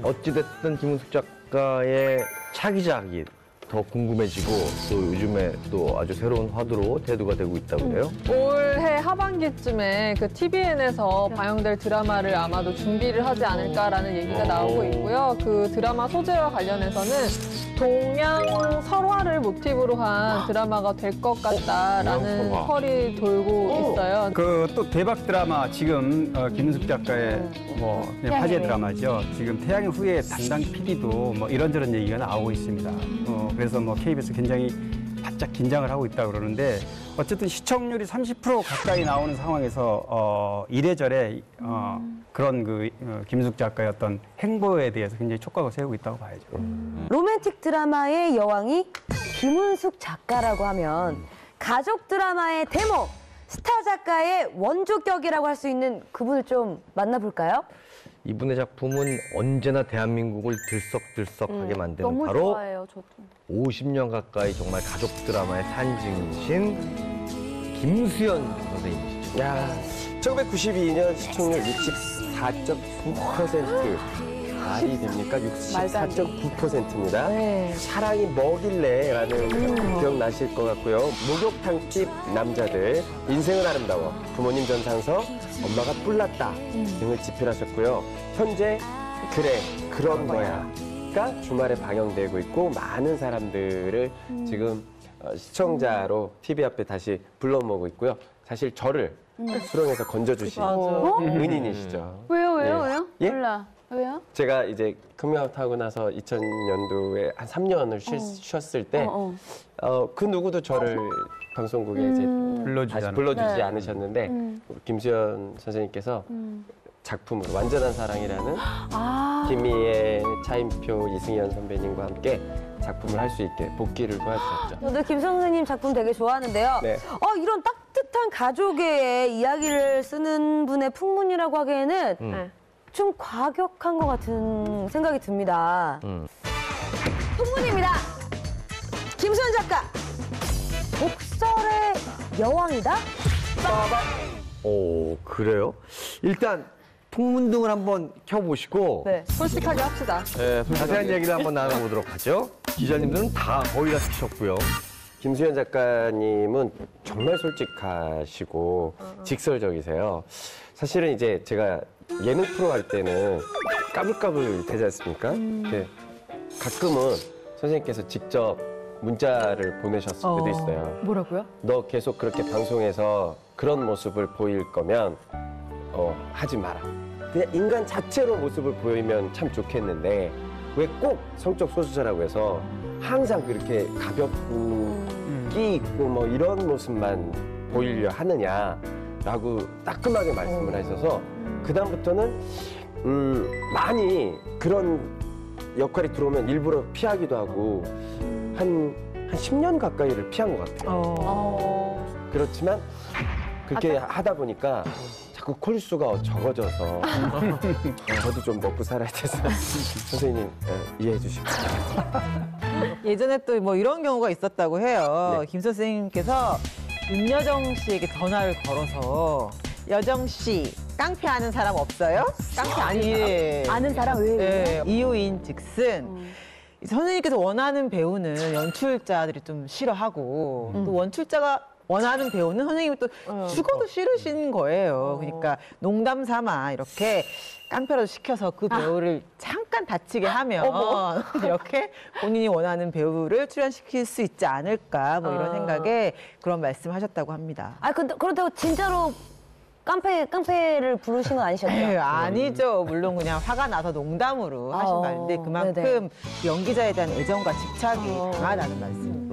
어찌됐든 김은숙 작가의 차기작이 더 궁금해지고 또 요즘에 또 아주 새로운 화두로 대두가 되고 있다고 그래요? 올해 하반기쯤에 그 TVN에서 방영될 드라마를 아마도 준비를 하지 않을까라는 얘기가 나오고 있고요. 그 드라마 소재와 관련해서는 동양 설화를 모티브로 한 드라마가 될 것 같다라는 설이 돌고 있어요. 그 또 대박 드라마 지금 김은숙 작가의 뭐 그냥 화제 드라마죠. 지금 태양의 후예 담당 PD도 뭐 이런저런 얘기가 나오고 있습니다. 그래서 뭐 KBS 굉장히 바짝 긴장을 하고 있다 그러는데 어쨌든 시청률이 30% 가까이 나오는 상황에서 이래저래 그런 김은숙 작가의 어떤 행보에 대해서 굉장히 촉각을 세우고 있다고 봐야죠. 로맨틱 드라마의 여왕이 김은숙 작가라고 하면 가족 드라마의 대모, 스타 작가의 원조격이라고 할 수 있는 그분을 좀 만나볼까요? 이분의 작품은 언제나 대한민국을 들썩들썩하게 만드는 너무 바로 좋아해요, 저도. 50년 가까이 정말 가족 드라마의 산증이신 김수현 선생님이시죠. 야, 1992년 시청률 64.9%. 말이 됩니까? 64.9%입니다. 사랑이 뭐길래라는 기억나실 것 같고요. 목욕탕집 남자들, 인생은 아름다워, 부모님 전상서, 엄마가 뿔났다 등을 집필하셨고요. 현재 그래, 그런 거야가 주말에 방영되고 있고 많은 사람들을 지금 시청자로 TV 앞에 다시 불러모으고 있고요. 사실 저를 수렁에서 건져주신 은인이시죠. 왜요? 예? 몰라. 왜요? 제가 이제 커밍아웃 하고 나서 2000년도에 한 3년을 쉬었을 때 그 누구도 저를 방송국에 이제 다시 불러주지 않으셨는데 김수현 선생님께서 작품으로 완전한 사랑이라는 김희애, 차인표, 이승현 선배님과 함께 작품을 할 수 있게 복귀를 도와주셨죠. 저도 김 선생님 작품 되게 좋아하는데요. 네. 이런 따뜻한 가족의 이야기를 쓰는 분의 풍문이라고 하기에는 좀 과격한 것 같은 생각이 듭니다. 풍문입니다. 김수현 작가. 독설의 여왕이다? 오, 그래요? 일단 풍문등을 한번 켜보시고 네, 솔직하게 합시다. 네, 자세한 얘기를 한번 나눠보도록 하죠. 기자님들은 다 거의 다 시키셨고요. 김수현 작가님은 정말 솔직하시고 직설적이세요. 사실은 이제 제가 예능 프로 할 때는 까불까불 되지 않습니까? 근데 가끔은 선생님께서 직접 문자를 보내셨을 때도 있어요. 뭐라고요? 너 계속 그렇게 방송에서 그런 모습을 보일 거면 하지 마라. 그냥 인간 자체로 모습을 보이면 참 좋겠는데 왜 꼭 성적 소수자라고 해서 항상 그렇게 가볍고 끼 있고 뭐 이런 모습만 보이려 하느냐라고 따끔하게 말씀을 하셔서 그다음부터는 많이 그런 역할이 들어오면 일부러 피하기도 하고 한 10년 가까이를 피한 것 같아요. 그렇지만 그렇게 하다 보니까 자꾸 콜수가 적어져서 저도 좀 먹고 살아야 돼서 선생님 이해해 주시면 예전에 또 뭐 이런 경우가 있었다고 해요. 네. 김 선생님께서 윤여정 씨에게 전화를 걸어서 여정 씨 깡패 아는 사람 없어요? 깡패 아는 예. 사람? 아는 사람 왜? 네, 이유인 즉슨 선생님께서 원하는 배우는 연출자들이 좀 싫어하고 또 원출자가 원하는 배우는 선생님이 또 죽어도 싫으신 거예요. 그러니까 농담 삼아 이렇게 깡패라도 시켜서 그 배우를 잠깐 다치게 하면 이렇게 본인이 원하는 배우를 출연시킬 수 있지 않을까 뭐 이런 생각에 그런 말씀하셨다고 합니다. 아, 근데 그렇다고 진짜로 깡패를 부르신 건 아니셨죠? 에이, 아니죠. 물론 그냥 화가 나서 농담으로 하신 말인데 그만큼 연기자에 대한 애정과 집착이 강하다는 말씀입니다.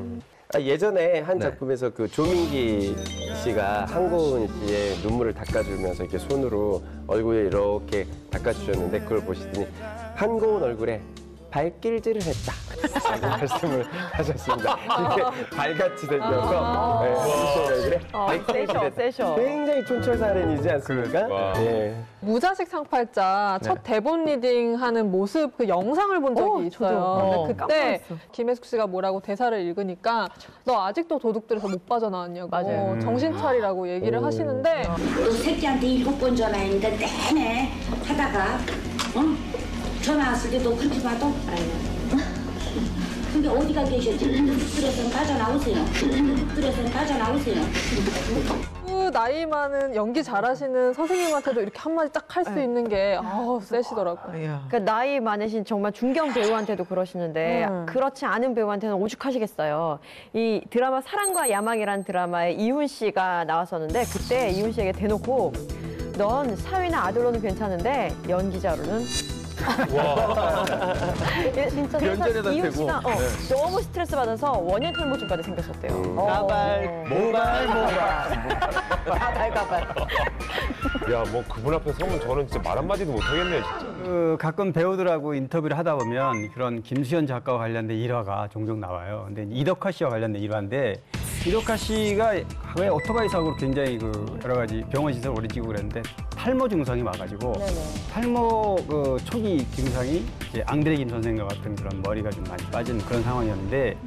예전에 한 작품에서 그 조민기 씨가 한고은 씨의 눈물을 닦아주면서 이렇게 손으로 얼굴에 이렇게 닦아주셨는데 그걸 보시더니 한고은 얼굴에 발길질을 했다 라고 말씀을 하셨습니다. 이렇게 발같이 생겨서 얼굴에 발길질을 했다. 굉장히 촌철살인이지 않습니까? 네. 무자식 상팔자 첫 대본 리딩하는 모습 그 영상을 본 적이 있어요. 근데 그때 김혜숙 씨가 뭐라고 대사를 읽으니까 너 아직도 도둑들에서 못 빠져나왔냐고 정신 차리라고 얘기를 하시는데 너 새끼한테 7번 전화했는데 내내 하다가 전화 왔을 때도 그렇게 봐도 근데 어디가 계셨지? 도둑들에서는 빠져나오세요. 도둑들에서는 빠져나오세요. 그 나이 많은 연기 잘하시는 선생님한테도 이렇게 한마디 딱 할 수 있는 게 세시더라고요. 그러니까 나이 많으신 정말 중견 배우한테도 그러시는데 그렇지 않은 배우한테는 오죽하시겠어요. 이 드라마 사랑과 야망이라는 드라마에 이훈 씨가 나왔었는데 그때 이훈 씨에게 대놓고 넌 사위나 아들로는 괜찮은데 연기자로는 진짜 면전에다 이훈 대고. 씨가 너무 스트레스 받아서 원형 탈모증까지 생겼었대요. 가발, 모발. 야, 뭐 그분 앞에 서면 저는 진짜 말 한마디도 못하겠네요, 진짜. 그 가끔 배우들하고 인터뷰를 하다 보면 그런 김수현 작가와 관련된 일화가 종종 나와요. 근데 이덕화 씨와 관련된 일화인데 이덕화 씨가 왜 오토바이 사고로 굉장히 그 여러 가지 병원 시설 오래 지고 그랬는데 탈모 증상이 와가지고 탈모 그 초기 증상이 이제 앙드레 김 선생과 같은 그런 머리가 좀 많이 빠진 그런 상황이었는데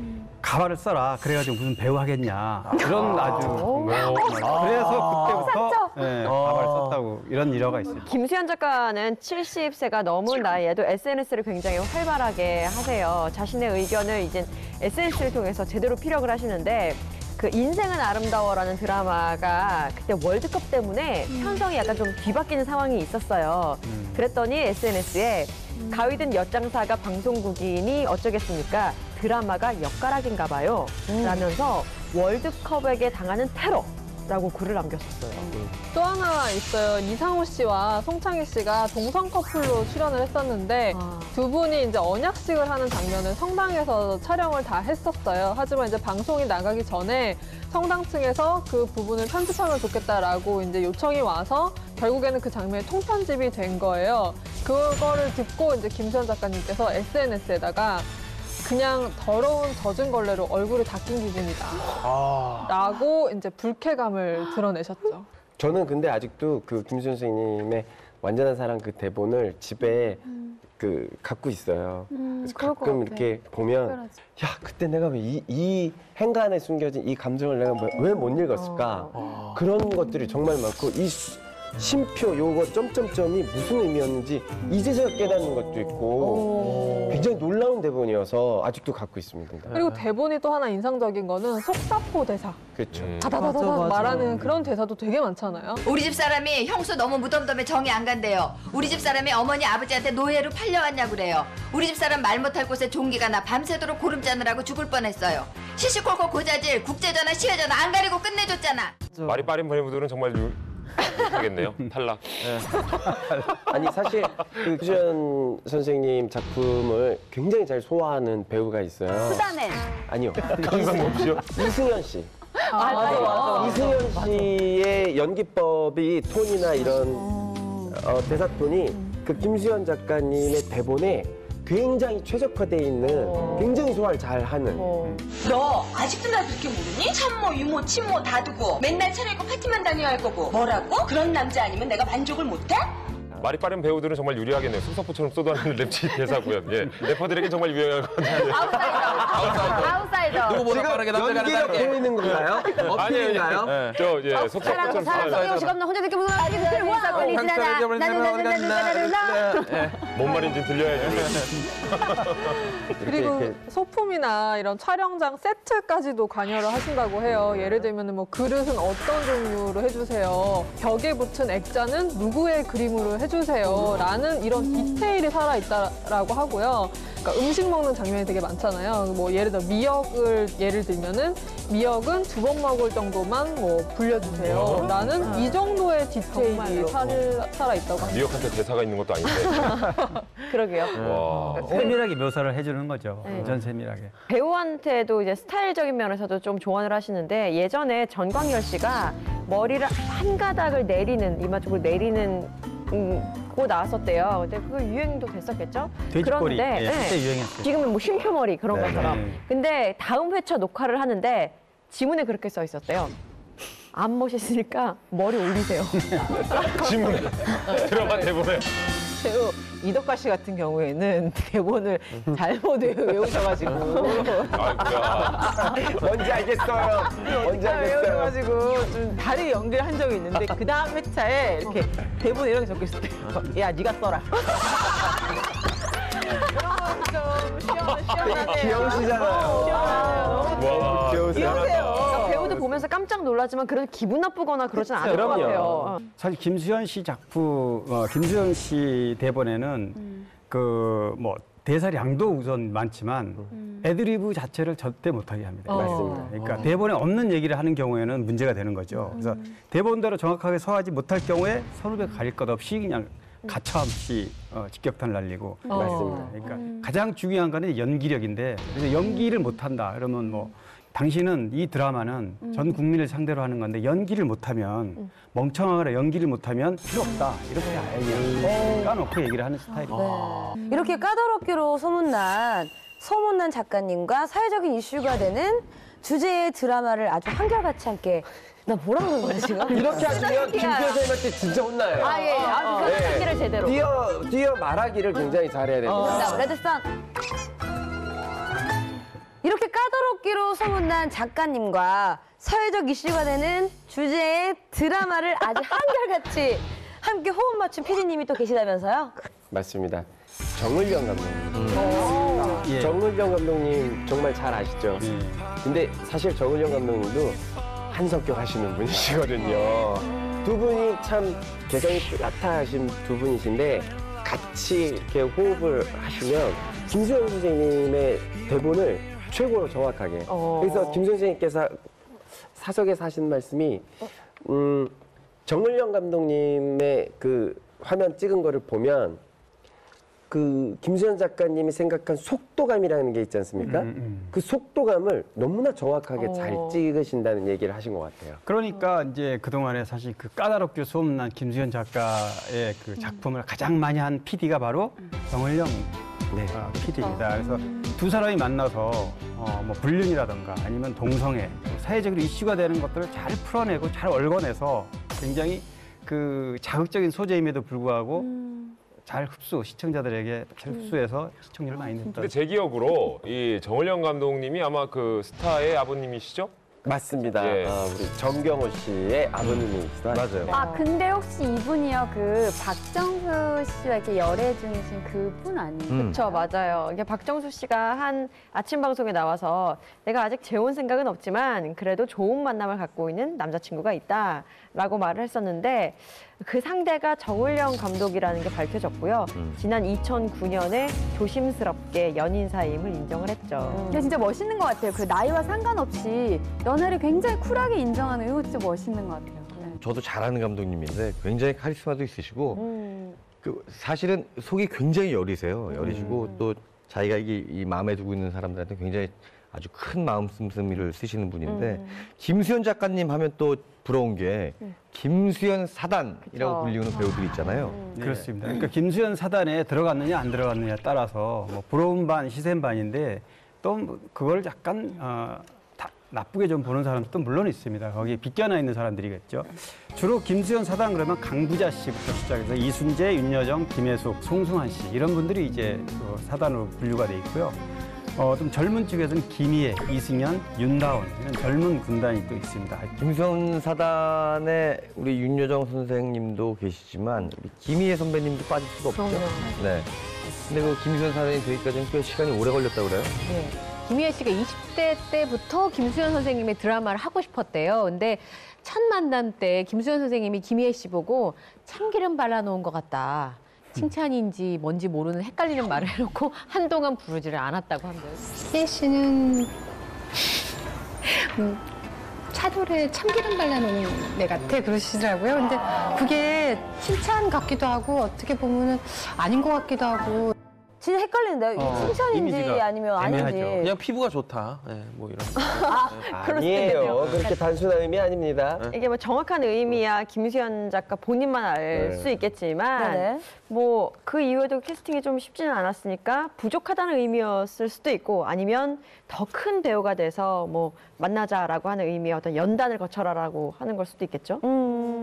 가발을 써라. 그래가지고 무슨 배우 하겠냐. 그런 아주 그래서 그때부터 가발을 썼다고 이런 일화가 있어요. 김수현 작가는 70세가 넘은 나이에도 SNS를 굉장히 활발하게 하세요. 자신의 의견을 이제 SNS를 통해서 제대로 피력을 하시는데 그 인생은 아름다워라는 드라마가 그때 월드컵 때문에 편성이 약간 좀 뒤바뀌는 상황이 있었어요. 그랬더니 SNS에 가위든 엿장사가 방송국이니 어쩌겠습니까? 드라마가 엿가락인가 봐요. 라면서 월드컵에게 당하는 테러라고 글을 남겼었어요. 또 하나 있어요. 이상호 씨와 송창희 씨가 동성 커플로 출연을 했었는데 두 분이 이제 언약식을 하는 장면을 성당에서 촬영을 다 했었어요. 하지만 이제 방송이 나가기 전에 성당 측에서 그 부분을 편집하면 좋겠다라고 이제 요청이 와서 결국에는 그 장면이 통편집이 된 거예요. 그거를 듣고 이제 김수현 작가님께서 SNS에다가 그냥 더러운 젖은 걸레로 얼굴을 닦은 기분이다. 라고 이제 불쾌감을 드러내셨죠. 저는 근데 아직도 그 김수현 선생님의 완전한 사랑 그 대본을 집에 갖고 있어요. 그래서 그럴 것 가끔 같아. 이렇게 보면 특별하지. 야 그때 내가 왜 이 행간에 숨겨진 이 감정을 내가 왜 못 읽었을까 그런 것들이 정말 많고 이 심표 요거 점점점이 무슨 의미였는지 이제서야 깨닫는 것도 있고 굉장히 놀라운 대본이어서 아직도 갖고 있습니다. 그리고 대본이 또 하나 인상적인 거는 속사포 대사. 그렇죠. 다다다다 말하는 그런 대사도 되게 많잖아요. 우리 집 사람이 형수 너무 무덤덤해 정이 안 간대요. 우리 집 사람이 어머니 아버지한테 노예로 팔려왔냐고 그래요. 우리 집 사람 말 못할 곳에 종기가 나 밤새도록 고름 짜느라고 죽을 뻔했어요. 시시콜콜 고자질 국제전화 시외전화 안 가리고 끝내줬잖아. 말이 빠른 배우들은 정말 하겠네요. 탈락. 아니 사실 그 구지연 선생님 작품을 굉장히 잘 소화하는 배우가 있어요. 수다맨. 아니요. 항상 뭡시오? 이승현 씨. 맞아. 이승현 씨의 연기법이 톤이나 이런 대사 톤이 그 김수현 작가님의 대본에 굉장히 최적화되어 있는 굉장히 소화를 잘 하는 너 아직도 나 그렇게 모르니? 참모, 유모, 친모 다 두고 맨날 차려입고 파티만 다녀야 할 거고 뭐라고? 그런 남자 아니면 내가 만족을 못해? 말이 빠른 배우들은 정말 유리하겠네요. 속사포처럼 쏟아내는 랩치 대사고요. 예. 래퍼들에게 정말 유용할 것 같은데. 아웃사이더. 누구보다 빠르게 남자가 연기가 보이는 건가요? 어필인가요? 네. 저 예, 속사포처럼 사랑 없이 없나 혼자 느껴 보는 아기들 와 빨리 지나자. 나는 뭔 말인지 들려야지. 그리고 소품이나 이런 촬영장 세트까지도 관여를 하신다고 해요. 예를 들면 뭐 그릇은 어떤 종류로 해주세요. 벽에 붙은 액자는 누구의 그림으로 해주세요. 라는 이런 디테일이 살아있다라고 하고요. 그러니까 음식 먹는 장면이 되게 많잖아요. 뭐 예를 들어 미역을 예를 들면은 미역은 2번 먹을 정도만 뭐 불려주세요. 라는 이 정도의 디테일이 살아있다고 합니다. 미역한테 대사가 있는 것도 아닌데. 그러게요. 와. 세밀하게 묘사를 해주는 거죠. 네. 완전 세밀하게. 배우한테도 이제 스타일적인 면에서도 좀 조언을 하시는데 예전에 전광열 씨가 머리를 한 가닥을 내리는 이마 쪽으로 내리는 고 나왔었대요. 근데 그거 유행도 됐었겠죠? 돼지꼬리. 그런데 예, 그때 유행했어요. 지금은 뭐 쉼표머리 그런 네. 것처럼. 네. 근데 다음 회차 녹화를 하는데 지문에 그렇게 써 있었대요. 안 멋있으니까 머리 올리세요. 지문에 드라마 대본에. 배우 이덕화 씨 같은 경우에는 대본을 잘못 외우셔가지고 뭔지 알겠어요. 뭔지 알겠어요. 외우셔가지고 좀 다르게 연기한 적이 있는데 그 다음 회차에 이렇게 대본에 이런 게 적혀 있을 때요. 야, 네가 써라. 그런 좀 시원하게. 귀여우시잖아요. 와, 그러니까 배우들 보면서 깜짝 놀라지만 그래도 기분 나쁘거나 그러진 않을 것 같아요. 사실 김수현 씨 작품, 김수현 씨 대본에는 그 뭐 대사량도 우선 많지만 애드리브 자체를 절대 못하게 합니다. 맞습니다. 그러니까 대본에 없는 얘기를 하는 경우에는 문제가 되는 거죠. 그래서 대본대로 정확하게 소화하지 못할 경우에 선후배 가릴 것 없이 그냥 가차없이 직격탄을 날리고. 맞습니다. 그러니까 가장 중요한 거는 연기력인데 그래서 연기를 못한다 그러면 뭐 당신은 이 드라마는 전 국민을 상대로 하는 건데 연기를 못하면 멍청하거나 연기를 못하면 필요 없다 이렇게 아예 까놓고 얘기를 하는 스타일이에요. 이렇게 까다롭기로 소문난 작가님과 사회적인 이슈가 되는 주제의 드라마를 아주 한결같이 함께 나 뭐라 그러는 거야 지금? 이렇게 하시면 김 선생님한테 진짜 혼나요. 아, 예. 아주 그 연기를 제대로. 뛰어 말하기를 굉장히 잘해야 됩니다. 레드선. 이렇게 까다롭기로 소문난 작가님과 사회적 이슈가 되는 주제의 드라마를 아주 한결같이 함께 호흡 맞춘 PD님이 또 계시다면서요? 맞습니다. 정을경 감독님. 예. 정을경 감독님 정말 잘 아시죠? 근데 사실 정을경 감독님도 한성격 하시는 분이시거든요. 두 분이 참 개성이 뚜렷하신 두 분이신데 같이 이렇게 호흡을 하시면 김수현 선생님의 대본을 최고로 정확하게. 그래서 김 선생님께서 사석에서 하신 말씀이 정을영 감독님의 그 화면 찍은 거를 보면 그 김수현 작가님이 생각한 속도감이라는 게 있지 않습니까? 그 속도감을 너무나 정확하게 잘 찍으신다는 얘기를 하신 것 같아요. 그러니까 이제 그동안에 사실 그 까다롭게 소문난 김수현 작가의 그 작품을 가장 많이 한 PD가 바로 정을영 PD입니다. 그래서 두 사람이 만나서 뭐 불륜이라든가 아니면 동성애, 사회적으로 이슈가 되는 것들을 잘 풀어내고 잘 얽어내서 굉장히 그 자극적인 소재임에도 불구하고 잘 시청자들에게 잘 흡수해서 시청률을 많이 냈던. 근데 제 기억으로 이 정을영 감독님이 아마 그 스타의 아버님이시죠? 맞습니다. 예. 우리 정경호 씨의 아버님이시다. 맞아요. 아 근데 혹시 이분이요 그 박정수 씨와 이렇게 열애 중이신 그분 아니에요? 그렇죠, 맞아요. 이게 박정수 씨가 한 아침 방송에 나와서 내가 아직 재혼 생각은 없지만 그래도 좋은 만남을 갖고 있는 남자친구가 있다라고 말을 했었는데 그 상대가 정을영 감독이라는 게 밝혀졌고요. 지난 2009년에 조심스럽게 연인 사임을 인정을 했죠. 근데 진짜 멋있는 것 같아요. 그 나이와 상관없이 연애를 굉장히 쿨하게 인정하는 이거 진짜 멋있는 것 같아요. 네. 저도 잘 아는 감독님인데 굉장히 카리스마도 있으시고 그 사실은 속이 굉장히 여리세요. 여리시고 또 자기가 이 마음에 두고 있는 사람들한테 굉장히 아주 큰 마음 씀씀이를 쓰시는 분인데 김수현 작가님 하면 또 부러운 게 김수현 사단이라고 그쵸. 불리우는 배우들이 있잖아요. 그렇습니다. 그러니까 김수현 사단에 들어갔느냐 안 들어갔느냐에 따라서 뭐 부러운 반, 시샘 반인데 또 그걸 약간 나쁘게 좀 보는 사람도 물론 있습니다. 거기에 빗겨나 있는 사람들이겠죠. 주로 김수현 사단 그러면 강부자 씨부터 시작해서 이순재, 윤여정, 김혜숙, 송승환 씨 이런 분들이 이제 그 사단으로 분류가 돼 있고요. 좀 젊은 쪽에서는 김희애, 이승현, 윤다운 이런 젊은 군단이 또 있습니다. 김수현 사단에 우리 윤여정 선생님도 계시지만 우리 김희애 선배님도 빠질 수가 없죠. 그럼요. 네. 근데 그 김수현 사단이 되기까지는 꽤 시간이 오래 걸렸다고 그래요? 네. 김희애 씨가 20대 때부터 김수현 선생님의 드라마를 하고 싶었대요. 근데 첫 만남 때 김수현 선생님이 김희애 씨 보고 참기름 발라놓은 것 같다. 칭찬인지 뭔지 모르는 헷갈리는 말을 해놓고 한동안 부르지를 않았다고 합니다. 희애 씨는 차돌에 참기름 발라놓은 애 같아 그러시더라고요. 근데 그게 칭찬 같기도 하고 어떻게 보면은 아닌 것 같기도 하고. 진짜 헷갈리는데요. 이게 칭찬인지 이미지가 아니면 아닌지. 그냥 피부가 좋다. 뭐 이런. 그럴 수도 있겠네요. 아니에요. 그렇게 단순한 의미 아닙니다. 이게 뭐 정확한 의미야 김수현 작가 본인만 알 수 있겠지만 네네. 뭐 그 이후에도 캐스팅이 좀 쉽지는 않았으니까 부족하다는 의미였을 수도 있고 아니면 더 큰 배우가 돼서 뭐 만나자라고 하는 의미의 어떤 연단을 거쳐라라고 하는 걸 수도 있겠죠.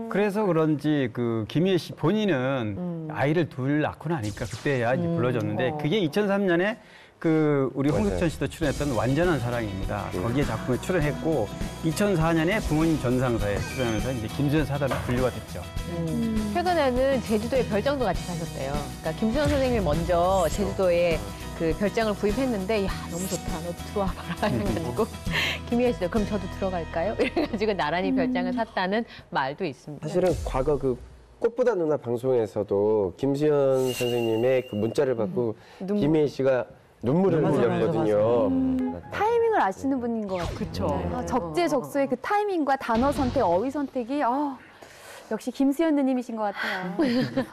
그래서 그런지 그 김희애 씨 본인은 아이를 둘 낳고 나니까 그때야 이제 불러줬는데 그게 2003년에 그 우리 홍석천 씨도 출연했던 완전한 사랑입니다. 거기에 작품에 출연했고 2004년에 부모님 전상사에 출연하면서 이제 김수현 사단으로 분류가 됐죠. 최근에는 제주도에 별장도 같이 사셨대요. 그러니까 김수현 선생님이 먼저 제주도에 그 별장을 구입했는데 야 너무 좋다 너도 들어와 봐라 해가지고 김희애 씨도 그럼 저도 들어갈까요? 이래가지고 나란히 별장을 샀다는 말도 있습니다. 사실은 과거 그 꽃보다 누나 방송에서도 김수현 선생님의 그 문자를 받고 김희애 씨가 눈물을 흘렸거든요. 타이밍을 아시는 분인 것 같아요. 그렇죠. 적재적소의 그 타이밍과 단어 선택, 어휘 선택이 역시 김수현 누님이신 것 같아요.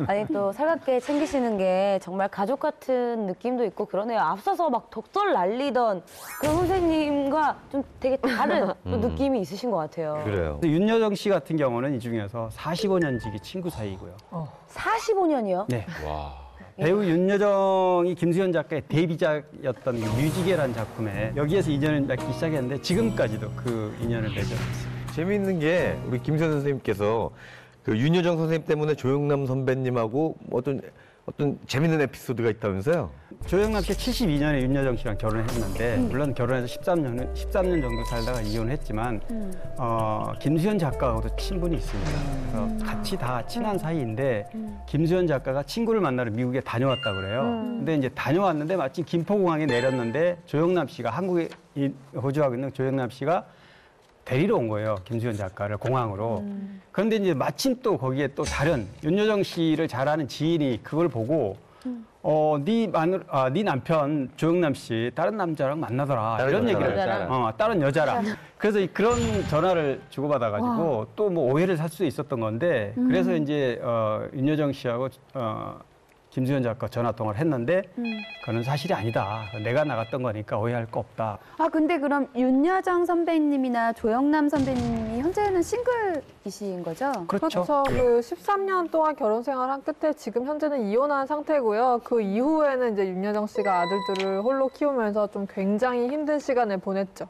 아니 또 살갑게 챙기시는 게 정말 가족 같은 느낌도 있고 그러네요. 앞서서 막 덕설 날리던 그런 선생님과 좀 되게 다른 또 느낌이 있으신 것 같아요. 그래요. 윤여정 씨 같은 경우는 이 중에서 45년 지기 친구 사이고요. 45년이요? 네. 와. 배우 윤여정이 김수현 작가의 데뷔작이었던 뮤지개라는 작품에 여기에서 인연을 맺기 시작했는데 지금까지도 그 인연을 맺어왔어요. 재미있는 게 우리 김수현 선생님께서 그 윤여정 선생님 때문에 조영남 선배님하고 어떤 재밌는 에피소드가 있다면서요? 조영남 씨 72년에 윤여정 씨랑 결혼했는데 물론 결혼해서 13년 정도 살다가 이혼을 했지만 김수현 작가하고도 친분이 있습니다. 그래서 같이 다 친한 사이인데 김수현 작가가 친구를 만나러 미국에 다녀왔다 그래요. 근데 이제 다녀왔는데 마침 김포공항에 내렸는데 조영남 씨가 한국에 거주하고 있는 조영남 씨가 데리러 온 거예요. 김수현 작가를 공항으로. 그런데 이제 마침 또 거기에 또 다른 윤여정 씨를 잘 아는 지인이 그걸 보고 네 남편 조영남 씨 다른 남자랑 만나더라 이런 얘기를 다른 여자랑 그래서 그런 전화를 주고받아가지고 또 뭐 오해를 살 수 있었던 건데 그래서 이제 윤여정 씨하고 김수현 작가 전화 통화를 했는데 그건 사실이 아니다. 내가 나갔던 거니까 오해할 거 없다. 근데 그럼 윤여정 선배님이나 조영남 선배님이 현재는 싱글이신 거죠? 그렇죠. 그 13년 동안 결혼 생활한 끝에 지금 현재는 이혼한 상태고요. 그 이후에는 이제 윤여정 씨가 아들들을 홀로 키우면서 좀 굉장히 힘든 시간을 보냈죠.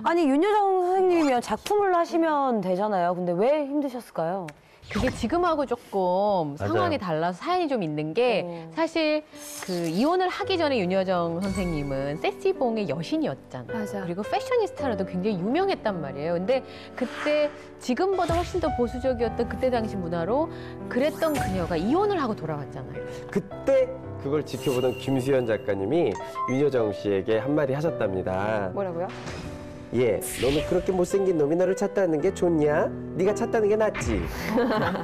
아니 윤여정 선생님이면 작품을 하시면 되잖아요. 근데 왜 힘드셨을까요? 그게 지금하고 조금 상황이 달라서 사연이 좀 있는 게 사실 그 이혼을 하기 전에 윤여정 선생님은 세시봉의 여신이었잖아요. 맞아. 그리고 패셔니스타로도 굉장히 유명했단 말이에요. 근데 그때 지금보다 훨씬 더 보수적이었던 그때 당시 문화로 그랬던 그녀가 이혼을 하고 돌아왔잖아요. 그때 그걸 지켜보던 김수현 작가님이 윤여정 씨에게 한마디 하셨답니다. 뭐라고요? 예, 너는 그렇게 못생긴 놈이 너를 찾다는 게 좋냐? 네가 찾다는 게 낫지.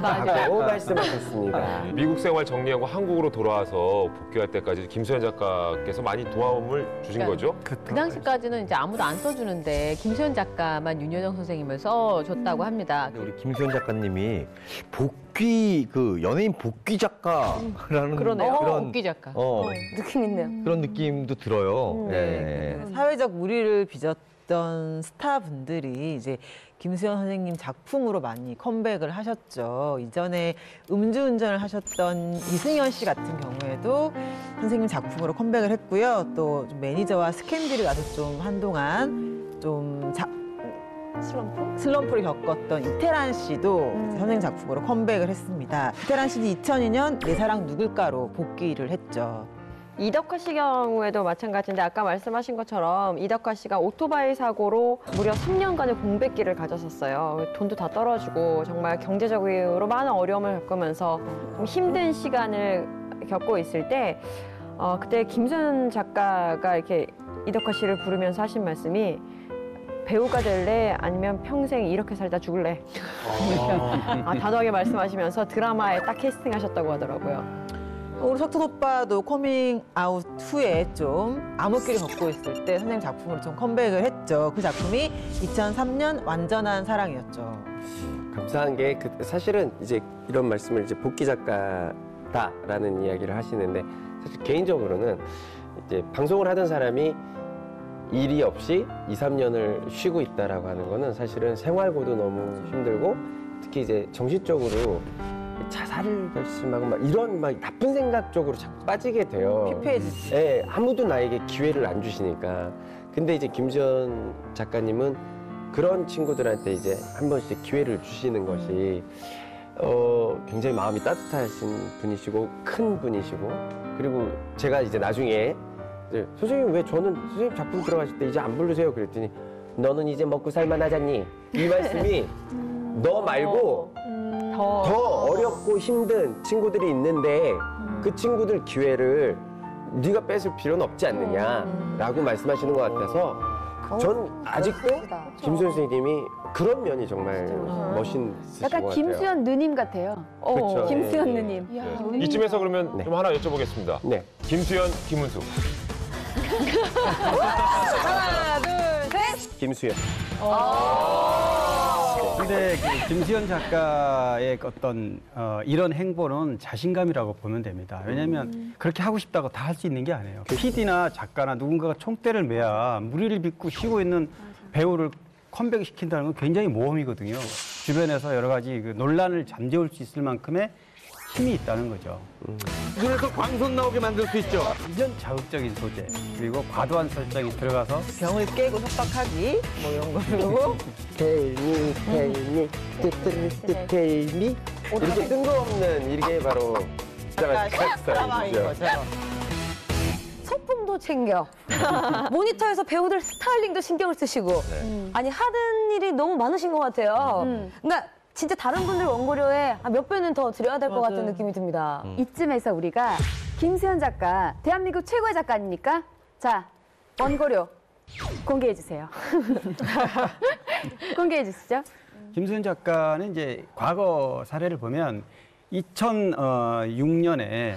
라고 말씀하셨습니다. 미국 생활 정리하고 한국으로 돌아와서 복귀할 때까지 김수현 작가께서 많이 도움을 주신 거죠? 그 당시까지는 이제 아무도 안 써주는데 김수현 작가만 윤여정 선생님을 써줬다고 합니다. 우리 김수현 작가님이 복귀 그 연예인 복귀 작가라는 그러네요. 그런 복귀 작가. 느낌 있네요. 그런 느낌도 들어요. 예. 사회적 무리를 빚었던 스타분들이 이제 김수현 선생님 작품으로 많이 컴백을 하셨죠. 이전에 음주운전을 하셨던 이승현 씨 같은 경우에도 선생님 작품으로 컴백을 했고요. 또 좀 매니저와 스캔들이 와서 좀 한동안 좀 슬럼프를 겪었던 이태란 씨도 선생님 작품으로 컴백을 했습니다. 이태란 씨는 2002년 내 사랑 누굴까로 복귀를 했죠. 이덕화 씨 경우에도 마찬가지인데 아까 말씀하신 것처럼 이덕화 씨가 오토바이 사고로 무려 3년간의 공백기를 가졌었어요. 돈도 다 떨어지고 정말 경제적으로 많은 어려움을 겪으면서 좀 힘든 시간을 겪고 있을 때 그때 김수현 작가가 이렇게 이덕화 씨를 부르면서 하신 말씀이 배우가 될래? 아니면 평생 이렇게 살다 죽을래? 단호하게 말씀하시면서 드라마에 딱 캐스팅하셨다고 하더라고요. 우리 석준 오빠도 커밍 아웃 후에 좀 암흑기를 겪고 있을 때 선생님 작품으로 좀 컴백을 했죠. 그 작품이 2003년 완전한 사랑이었죠. 감사한 게 사실은 이제 이런 말씀을 이제 복귀 작가다라는 이야기를 하시는데 사실 개인적으로는 이제 방송을 하던 사람이 일이 없이 2, 3년을 쉬고 있다라고 하는 거는 사실은 생활고도 너무 힘들고 특히 이제 정신적으로 자살을 결심하고 막 이런 막 나쁜 생각 쪽으로 자꾸 빠지게 돼요. 피폐해지지. 예, 아무도 나에게 기회를 안 주시니까. 근데 이제 김수현 작가님은 그런 친구들한테 이제 한 번씩 기회를 주시는 것이 굉장히 마음이 따뜻하신 분이시고 큰 분이시고 그리고 제가 이제 나중에 선생님 왜 저는 선생님 작품 들어가실 때 이제 안 부르세요? 그랬더니 너는 이제 먹고 살만 하잖니? 이 말씀이 너 말고 더 어렵고 힘든 친구들이 있는데 그 친구들 기회를 네가 뺏을 필요는 없지 않느냐라고 말씀하시는 것 같아서 전 아직도 김수현 선생님이 그런 면이 정말 멋있으신 것 약간 같아요. 김수현 누님 같아요. 그렇죠. 김수현 예, 누님. 네. 이쯤에서 그러면 좀 하나 여쭤보겠습니다. 네. 김수현, 김은수. 하나, 둘, 셋. 김수현. 근데 그 김수현 작가의 어떤 이런 행보는 자신감이라고 보면 됩니다. 왜냐하면 그렇게 하고 싶다고 다 할 수 있는 게 아니에요. PD나 작가나 누군가가 총대를 매야 무리를 빚고 쉬고 있는 배우를 컴백시킨다는 건 굉장히 모험이거든요. 주변에서 여러 가지 그 논란을 잠재울 수 있을 만큼의 힘이 있다는 거죠. 그래서 광선 나오게 만들 수 있죠. 완전 자극적인 소재 그리고 과도한 설정이 들어가서 병을 깨고 협박하기 뭐 이런 걸로 텔미 텔미 이렇게 뜬금없는 이게 바로 드라마인 거죠. 소품도 챙겨. 모니터에서 배우들 스타일링도 신경을 쓰시고. 아니 하는 일이 너무 많으신 것 같아요. 그러니까 진짜 다른 분들 원고료에 몇 배는 더 드려야 될 것 같은 느낌이 듭니다. 이쯤에서 우리가 김수현 작가, 대한민국 최고의 작가 아닙니까? 자, 원고료 공개해 주세요. 공개해 주시죠. 김수현 작가는 이제 과거 사례를 보면 2006년에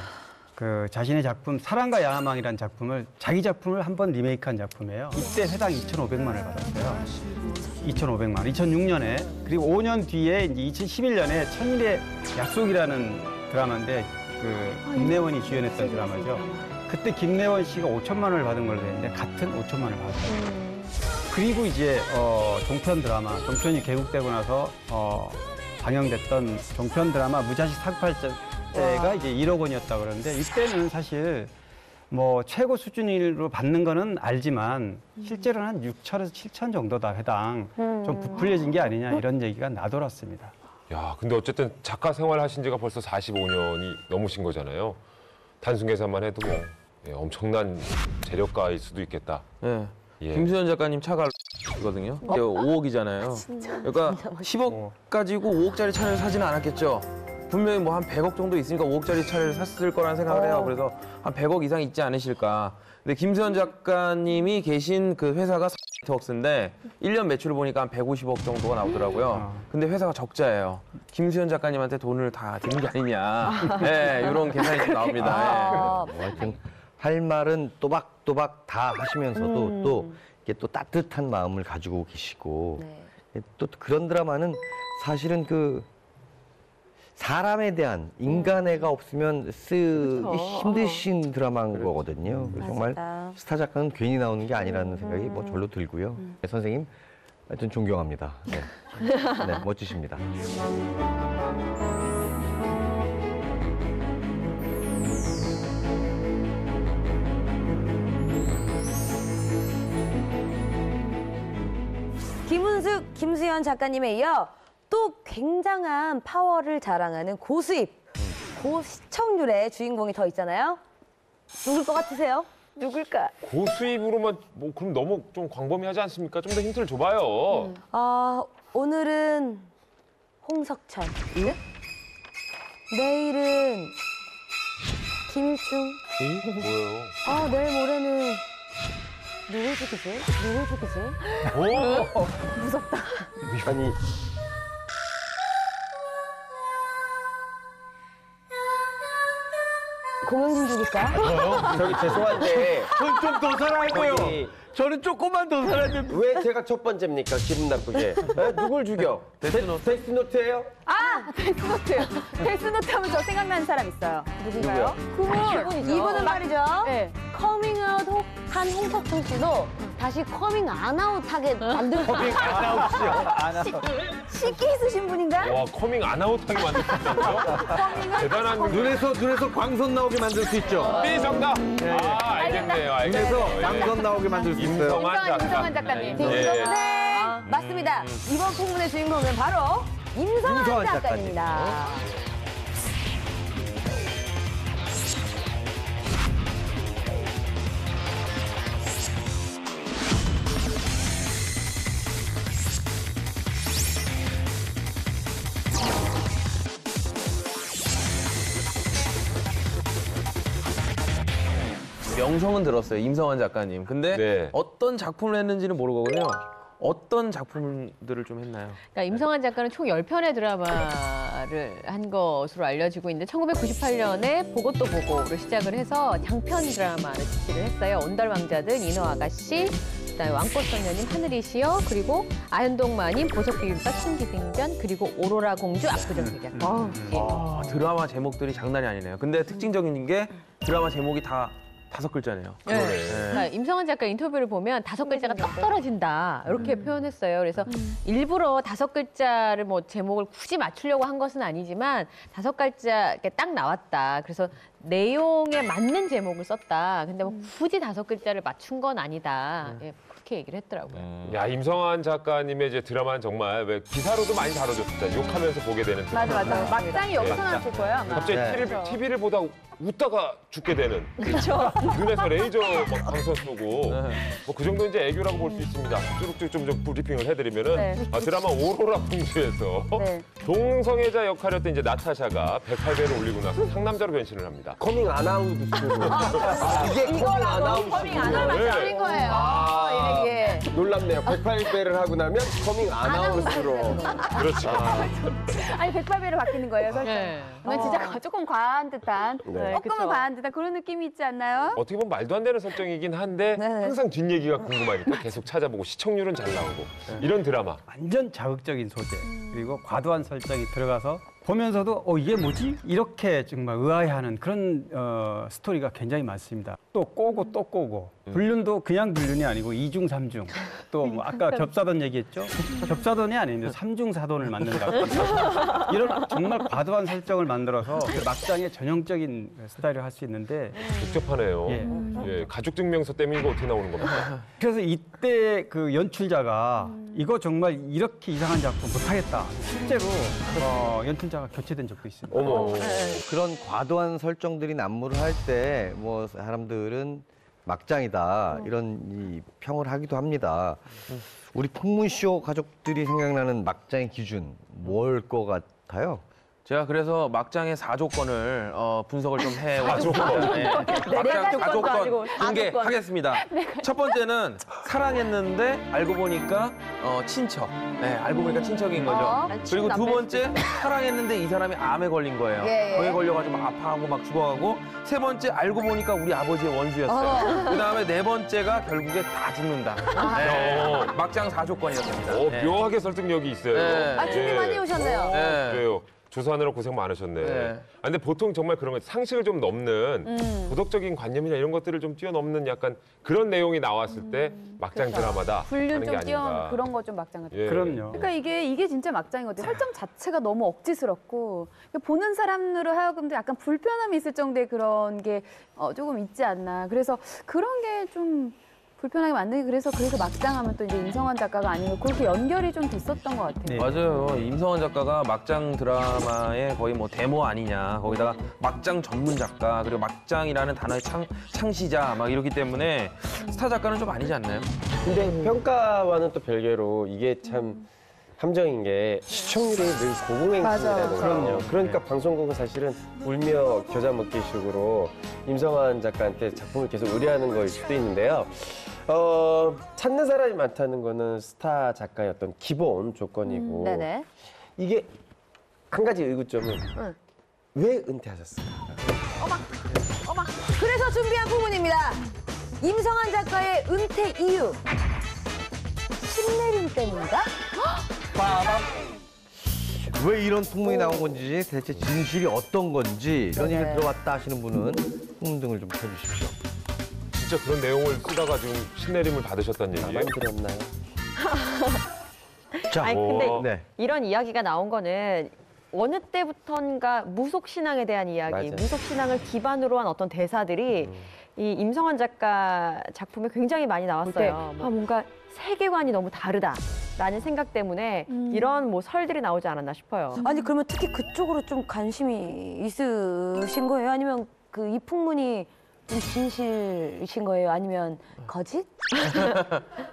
그 자신의 작품 사랑과 야망이라는 작품을 자기 작품을 한 번 리메이크한 작품이에요. 이때 회당 2,500만 원을 받았어요. 2,500만 원. 2006년에 그리고 5년 뒤에 이제 2011년에 천일의 약속이라는 드라마인데 그 김래원이 주연했던 드라마죠. 그때 김래원 씨가 5천만 원을 받은 걸로 되는데 같은 5천만 원을 받았어요. 그리고 이제 종편 드라마, 종편이 개국되고 나서 방영됐던 종편 드라마 무자식 사극팔자 때가 이제 1억 원이었다고 그러는데 이때는 사실 뭐 최고 수준으로 받는 거는 알지만 실제로는 한 6천에서 7천 정도다 회당 좀 부풀려진 게 아니냐 이런 얘기가 나돌았습니다. 야, 근데 어쨌든 작가 생활 하신 지가 벌써 45년이 넘으신 거잖아요. 단순 계산만 해도 뭐 엄청난 재력가일 수도 있겠다. 네. 예. 김수현 작가님 차가 거든요. 이게 5억이잖아요. 그러니까 10억 가지고 5억짜리 차를 사지는 않았겠죠. 분명히 뭐 한 100억 정도 있으니까 5억짜리 차를 샀을 거라는 생각을 해요. 그래서 한 100억 이상 있지 않으실까. 근데 김수현 작가님이 계신 그 회사가 웍스인데 1년 매출을 보니까 한 150억 정도가 나오더라고요. 근데 회사가 적자예요. 김수현 작가님한테 돈을 다 드린 게 아니냐. 네, 이런 계산이 좀 나옵니다. 뭐 하여튼 할 말은 또박또박 다 하시면서도 또 이게 또 따뜻한 마음을 가지고 계시고 또 그런 드라마는 사실은 그 사람에 대한 인간애가 없으면 쓰기 힘드신 드라마인 거거든요. 그래서 정말 스타 작가는 괜히 나오는 게 아니라는 생각이 뭐 절로 들고요. 선생님 하여튼 존경합니다. 네, 네 멋지십니다. 김은숙, 김수현 작가님에 이어 또 굉장한 파워를 자랑하는 고수입, 고시청률의 주인공이 더 있잖아요. 누굴 것 같으세요? 누굴까? 고수입으로만 뭐 그럼 너무 좀 광범위하지 않습니까? 좀 더 힌트를 줘봐요. 오늘은 홍석천. 네? 내일은 김충. 뭐예요? 내일 모레는 누굴 죽이지? 누굴 죽이지? 오! 무섭다. 아니 공연 좀 죽일까? 저기 죄송한데 전 좀 더 살아야 돼요. 저는 조금만 더 살아야 됩니다. 왜 제가 첫 번째입니까? 기분 나쁘게. 에? 누굴 죽여? 데스노트예요? 데스노트. 데스노트 하면 저 생각나는 사람 있어요. 누구요? 이분은 말이죠. 커밍아웃 한 홍석천 씨도 다시 커밍아웃하게 만든 쉽게 있으신 분인가? 와, 커밍 안아웃하게 만들 수 있다고요? 대단한 눈에서 광선 나오게 만들 수 있죠. B 정답. 알겠네요. 눈에서 광선 나오게 만들 수 있어요. 임성환 작가님. 네, 맞습니다. 이번 풍문의 주인공은 바로 임성환 작가님입니다. 명성은 들었어요, 임성환 작가님. 근데 어떤 작품을 했는지는 모르거든요. 어떤 작품들을 좀 했나요? 그러니까 임성환 작가는 총 10편의 드라마를 한 것으로 알려지고 있는데 1998년에 보고 또 보고로 시작을 해서 장편 드라마를実施를 했어요. 온달왕자들, 인어아가씨, 그다음에 왕꽃선녀님, 하늘이시여, 그리고 아현동 마님, 보석비빔밥, 신기생전, 그리고 오로라 공주, 압구정대전. 드라마 제목들이 장난이 아니네요. 근데 특징적인 게 드라마 제목이 다 5글자네요. 그러니까 임성환 작가 인터뷰를 보면 5글자가 떡 떨어진다 이렇게 표현했어요. 그래서 일부러 5글자를 뭐 제목을 굳이 맞추려고 한 것은 아니지만 5글자 이렇게 딱 나왔다. 그래서 내용에 맞는 제목을 썼다. 근데 뭐 굳이 5글자를 맞춘 건 아니다. 그렇게 얘기를 했더라고요. 야, 임성환 작가님의 이제 드라마는 정말 왜 기사로도 많이 다뤄졌었잖아요. 욕하면서 보게 되는 드라마. 맞아. 막장이 여기서 나왔을 거예요, 아마. 갑자기 TV를 보다 웃다가 죽게 되는. 그렇죠. 눈에서 레이저 막 방선 쏘고. 뭐 그 정도 이제 애교라고 볼 수 있습니다. 쭉쭉 좀 브리핑을 해드리면은 드라마 오로라 공주에서 동성애자 역할이었던 이제 나타샤가 108배를 올리고 나서 상남자로 변신을 합니다. 커밍 안아웃 이게 커밍 안아웃. 커밍 안아웃 하는 거예요. 예. 놀랍네요. 108배를 하고 나면 커밍 안아웃으로. 그렇죠. 아니 108배로 바뀌는 거예요, 설정. 이건 진짜 조금 과한 듯한, 조금은 과한 듯한 그런 느낌이 있지 않나요? 어떻게 보면 말도 안 되는 설정이긴 한데 항상 뒷얘기가 궁금하니까 계속 찾아보고 시청률은 잘 나오고 이런 드라마. 완전 자극적인 소재 그리고 과도한 설정이 들어가서 보면서도 이게 뭐지? 이렇게 정말 의아해하는 그런 스토리가 굉장히 많습니다. 또 꼬고 또 꼬고 불륜도 그냥 불륜이 아니고 2중, 3중 또 뭐 아까 겹사돈 얘기했죠? 겹사돈이 아닌데 3중 사돈을 만든다고 이런 정말 과도한 설정을 만들어서 막장의 전형적인 스타일을 할 수 있는데 복잡하네요. 예, 가족 증명서 때문에 이거 어떻게 나오는 겁니까? 그래서 이때 그 연출자가 이거 정말 이렇게 이상한 작품 못하겠다. 실제로 연출자가 교체된 적도 있습니다. 어머. 그런 과도한 설정들이 난무를 할 때 뭐 사람들은 막장이다 이런 이 평을 하기도 합니다. 우리 풍문쇼 가족들이 생각나는 막장의 기준 뭘 것 같아요? 제가 그래서 막장의 4조건을 분석을 좀 해왔습니다. 네. 막장 4조건 공개하겠습니다. 첫 번째는 사랑했는데 알고 보니까 친척. 네, 알고 보니까 친척인 거죠. 그리고 두 번째 사랑했는데 이 사람이 암에 걸린 거예요. 병에 걸려가지고 막 아파하고 막 죽어가고 세 번째 알고 보니까 우리 아버지의 원수였어요. 그다음에 네 번째가 결국에 다 죽는다. 네. 막장 4조건이었습니다. 묘하게 설득력이 있어요. 아, 준비 많이 오셨네요. 그래요. 조사하느라 고생 많으셨네. 아, 근데 보통 정말 그런 거 상식을 좀 넘는 도덕적인 관념이나 이런 것들을 좀 뛰어넘는 약간 그런 내용이 나왔을 때 막장 드라마다 불륜 하는 게 좀 뛰어넘는 아닌가. 그런 거 좀 막장 같아요. 예. 그럼요. 그러니까 이게 진짜 막장이거든요. 설정 자체가 너무 억지스럽고 보는 사람으로 하여금도 약간 불편함이 있을 정도의 그런 게 조금 있지 않나. 그래서 그런 게 좀 불편하게 만들기 그래서 막장하면 또 이제 임성환 작가가 아니고 그렇게 연결이 좀 됐었던 것 같아요. 네. 맞아요. 임성환 작가가 막장 드라마의 거의 뭐 데모 아니냐. 거기다가 막장 전문 작가 그리고 막장이라는 단어의 창시자 막 이렇기 때문에 스타 작가는 좀 아니지 않나요? 근데 평가와는 또 별개로 이게 참 함정인 게 시청률이 늘 고공행진이라는 거예요. 그러니까 방송국은 사실은 울며 겨자 먹기 식으로 임성환 작가한테 작품을 계속 의뢰하는 거일 수도 있는데요. 찾는 사람이 많다는 거는 스타 작가의 어떤 기본 조건이고 네네. 이게 한 가지 의구점은 왜 은퇴하셨을까? 어마. 그래서 준비한 부분입니다. 임성환 작가의 은퇴 이유. 신내림 때문인가? 왜 이런 풍문이 나온 건지 대체 진실이 어떤 건지 이런 얘기를 들어봤다 하시는 분은 흥등을 좀 켜주십시오. 진짜 그런 내용을 쓰다가 지금 신내림을 받으셨다는 얘기예요? 많이 들었나요? 자, 아니 근데 네. 이런 이야기가 나온 거는 어느 때부턴가 무속 신앙에 대한 이야기, 맞아요. 무속 신앙을 기반으로 한 어떤 대사들이 이 임성환 작가 작품에 굉장히 많이 나왔어요. 뭔가 세계관이 너무 다르다라는 생각 때문에 이런 뭐 설들이 나오지 않았나 싶어요. 아니 그러면 특히 그쪽으로 좀 관심이 있으신 거예요? 아니면 그 이 풍문이 좀 진실이신 거예요? 아니면 거짓?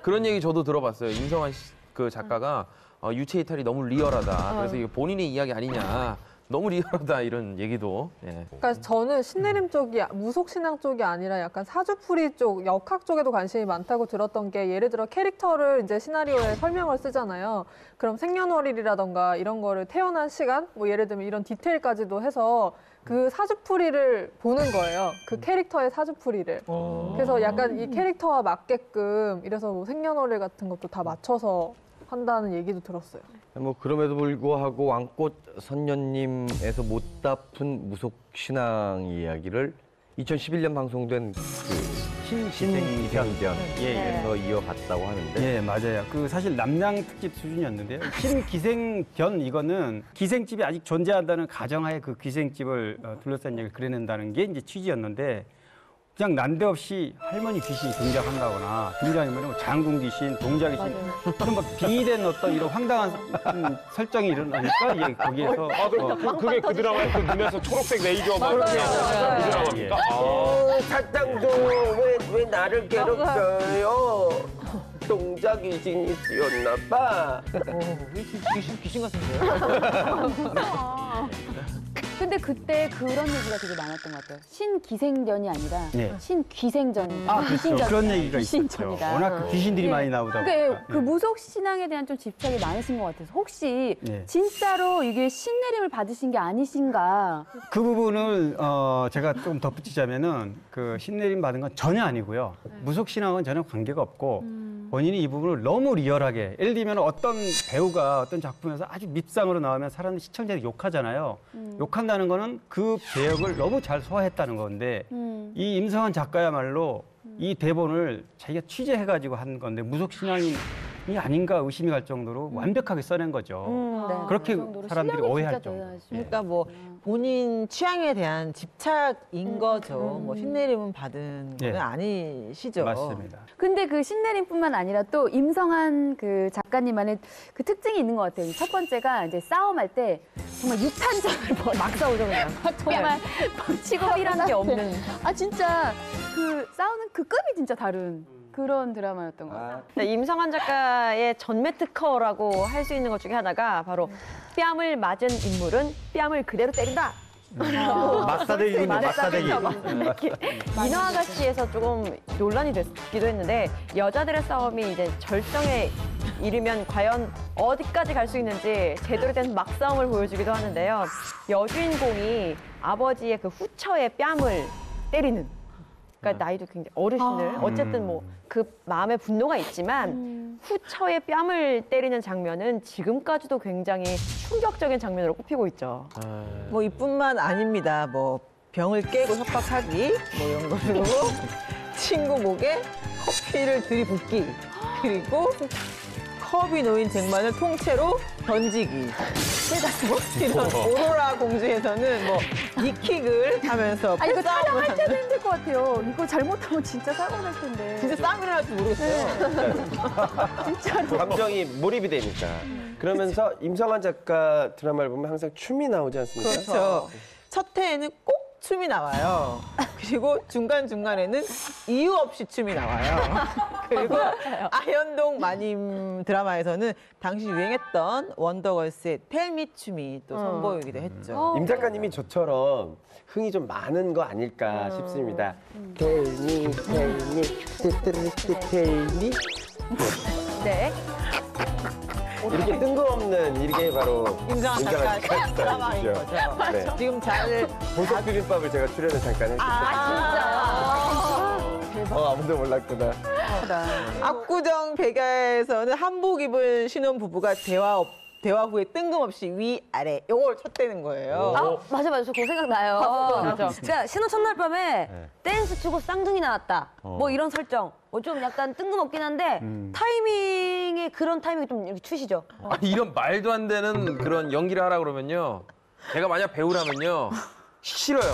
그런 얘기 저도 들어봤어요. 임성환 그 작가가 유체 이탈이 너무 리얼하다. 그래서 이게 본인의 이야기 아니냐. 너무 리얼하다 이런 얘기도. 예. 그러니까 저는 신내림 쪽이 무속 신앙 쪽이 아니라 약간 사주풀이 쪽, 역학 쪽에도 관심이 많다고 들었던 게 예를 들어 캐릭터를 이제 시나리오에 설명을 쓰잖아요. 그럼 생년월일이라던가 이런 거를 태어난 시간, 뭐 예를 들면 이런 디테일까지도 해서 그 사주풀이를 보는 거예요. 그 캐릭터의 사주풀이를. 그래서 약간 이 캐릭터와 맞게끔 이래서 뭐 생년월일 같은 것도 다 맞춰서 한다는 얘기도 들었어요. 뭐 그럼에도 불구하고 왕꽃 선녀님에서 못다 푼 무속 신앙 이야기를 2011년 방송된 그 신기생견에서 이어갔다고 하는데. 예, 맞아요. 그 사실 남양 특집 수준이었는데요. 신기생견 이거는 기생집이 아직 존재한다는 가정하에 그 기생집을 둘러싼 얘기를 그려낸다는 게 이제 취지였는데 그냥 난데없이 할머니 귀신이 등장한다거나 등장이면 뭐 장군 귀신, 동자 귀신 그런 막 빙의된 어떤 이런 황당한 설정이 일어나니까 이게 거기에서 그게 그 드라마의 그 눈에서 초록색 레이저 막 이렇게 그 드라마입니까? 사탕도 왜 나를 괴롭혀요? 동자 귀신이 뛰었나 봐. 귀신 같은데요? 근데 그때 그런 얘기가 되게 많았던 것 같아요. 신기생전이 아니라 신귀생전이다. 아, 그렇죠. 그런 얘기가 있었죠. 귀신전이다. 워낙 그 귀신들이 많이 나오다 보니까. 그러니까 그 무속 신앙에 대한 좀 집착이 많으신 것 같아서 혹시 진짜로 이게 신내림을 받으신 게 아니신가? 그 부분을 제가 조금 덧붙이자면은 그 신내림 받은 건 전혀 아니고요. 무속 신앙은 전혀 관계가 없고 본인이 이 부분을 너무 리얼하게 예를 들면 어떤 배우가 어떤 작품에서 아주 밉상으로 나오면 사람들이 시청자들이 욕하잖아요. 욕한다는 거는 그 배역을 너무 잘 소화했다는 건데 이 임성환 작가야말로 이 대본을 자기가 취재해가지고 한 건데 무속 신앙이 아닌가 의심이 갈 정도로 완벽하게 써낸 거죠. 그렇게 사람들이 오해할 정도. 그러니까 뭐 본인 취향에 대한 집착인 거죠. 뭐 신내림은 받은 건 아니시죠. 맞습니다. 근데 그 신내림뿐만 아니라 또 임성한 그 작가님만의 그 특징이 있는 것 같아요. 첫 번째가 이제 싸움할 때 정말 유탄전을 막 싸우죠, 그냥. 정말 치고이란 게 없는. 아, 진짜 그 싸우는 그 급이 진짜 다른 그런 드라마였던 것 같아요. 임성한 작가의 전매 특허라고 할 수 있는 것 중에 하나가 바로 뺨을 맞은 인물은 뺨을 그대로 때린다. 맞사대기군요, 맞사대기. 인어 아가씨에서 조금 논란이 됐기도 했는데 여자들의 싸움이 이제 절정에 이르면 과연 어디까지 갈 수 있는지 제대로 된 막싸움을 보여주기도 하는데요. 여주인공이 아버지의 그 후처의 뺨을 때리는, 그러니까 나이도 굉장히 어르신을 어쨌든 뭐 그 마음의 분노가 있지만 후처의 뺨을 때리는 장면은 지금까지도 굉장히 충격적인 장면으로 꼽히고 있죠. 뭐 이뿐만 아닙니다. 뭐 병을 깨고 협박하기 뭐 이런 거로 친구 목에 커피를 들이붓기 그리고 컵이 놓인 쟁반을 통째로 던지기. 뭐 이런 오로라 공주에서는 뭐 니킥을 하면서 아, 이거 패싸움을 촬영할 때도 하는. 힘들 것 같아요. 이거 잘못하면 진짜 사고 날 텐데. 진짜 싸움이 일어날지 모르겠어요. 진짜로. 감정이 몰입이 되니까. 그러면서 임성한 작가 드라마를 보면 항상 춤이 나오지 않습니까? 그렇죠. 첫 회에는 꼭 춤이 나와요. 그리고 중간중간에는 이유 없이 춤이 나와요. 그리고 아현동 마님 드라마에서는 당시 유행했던 원더걸스의 텔미 춤이 또 선보이기도 했죠. 임 작가님이 저처럼 흥이 좀 많은 거 아닐까 싶습니다. 텔미, 텔미, 텔미. 네. 이렇게 뜬금없는 이게 바로 임성한 작가 드라마인 스타일이죠. 거죠. 네. 지금 잘 보석 비빔밥을 제가 출연을 잠깐 했어요. 아무도 몰랐구나. 압구정 백야에서는 한복 입은 신혼부부가 대화 후에 뜬금없이 위아래 요걸 쳤대는 거예요. 아, 맞아. 저 그거 생각나요. 맞아. 그러니까 신혼 첫날 밤에 댄스 추고 쌍둥이 나왔다. 뭐 이런 설정. 뭐 좀 약간 뜬금없긴 한데 타이밍이 그런 타이밍이 좀 이렇게 추시죠. 아니, 이런 말도 안 되는 그런 연기를 하라 그러면요. 제가 만약 배우라면요. 싫어요.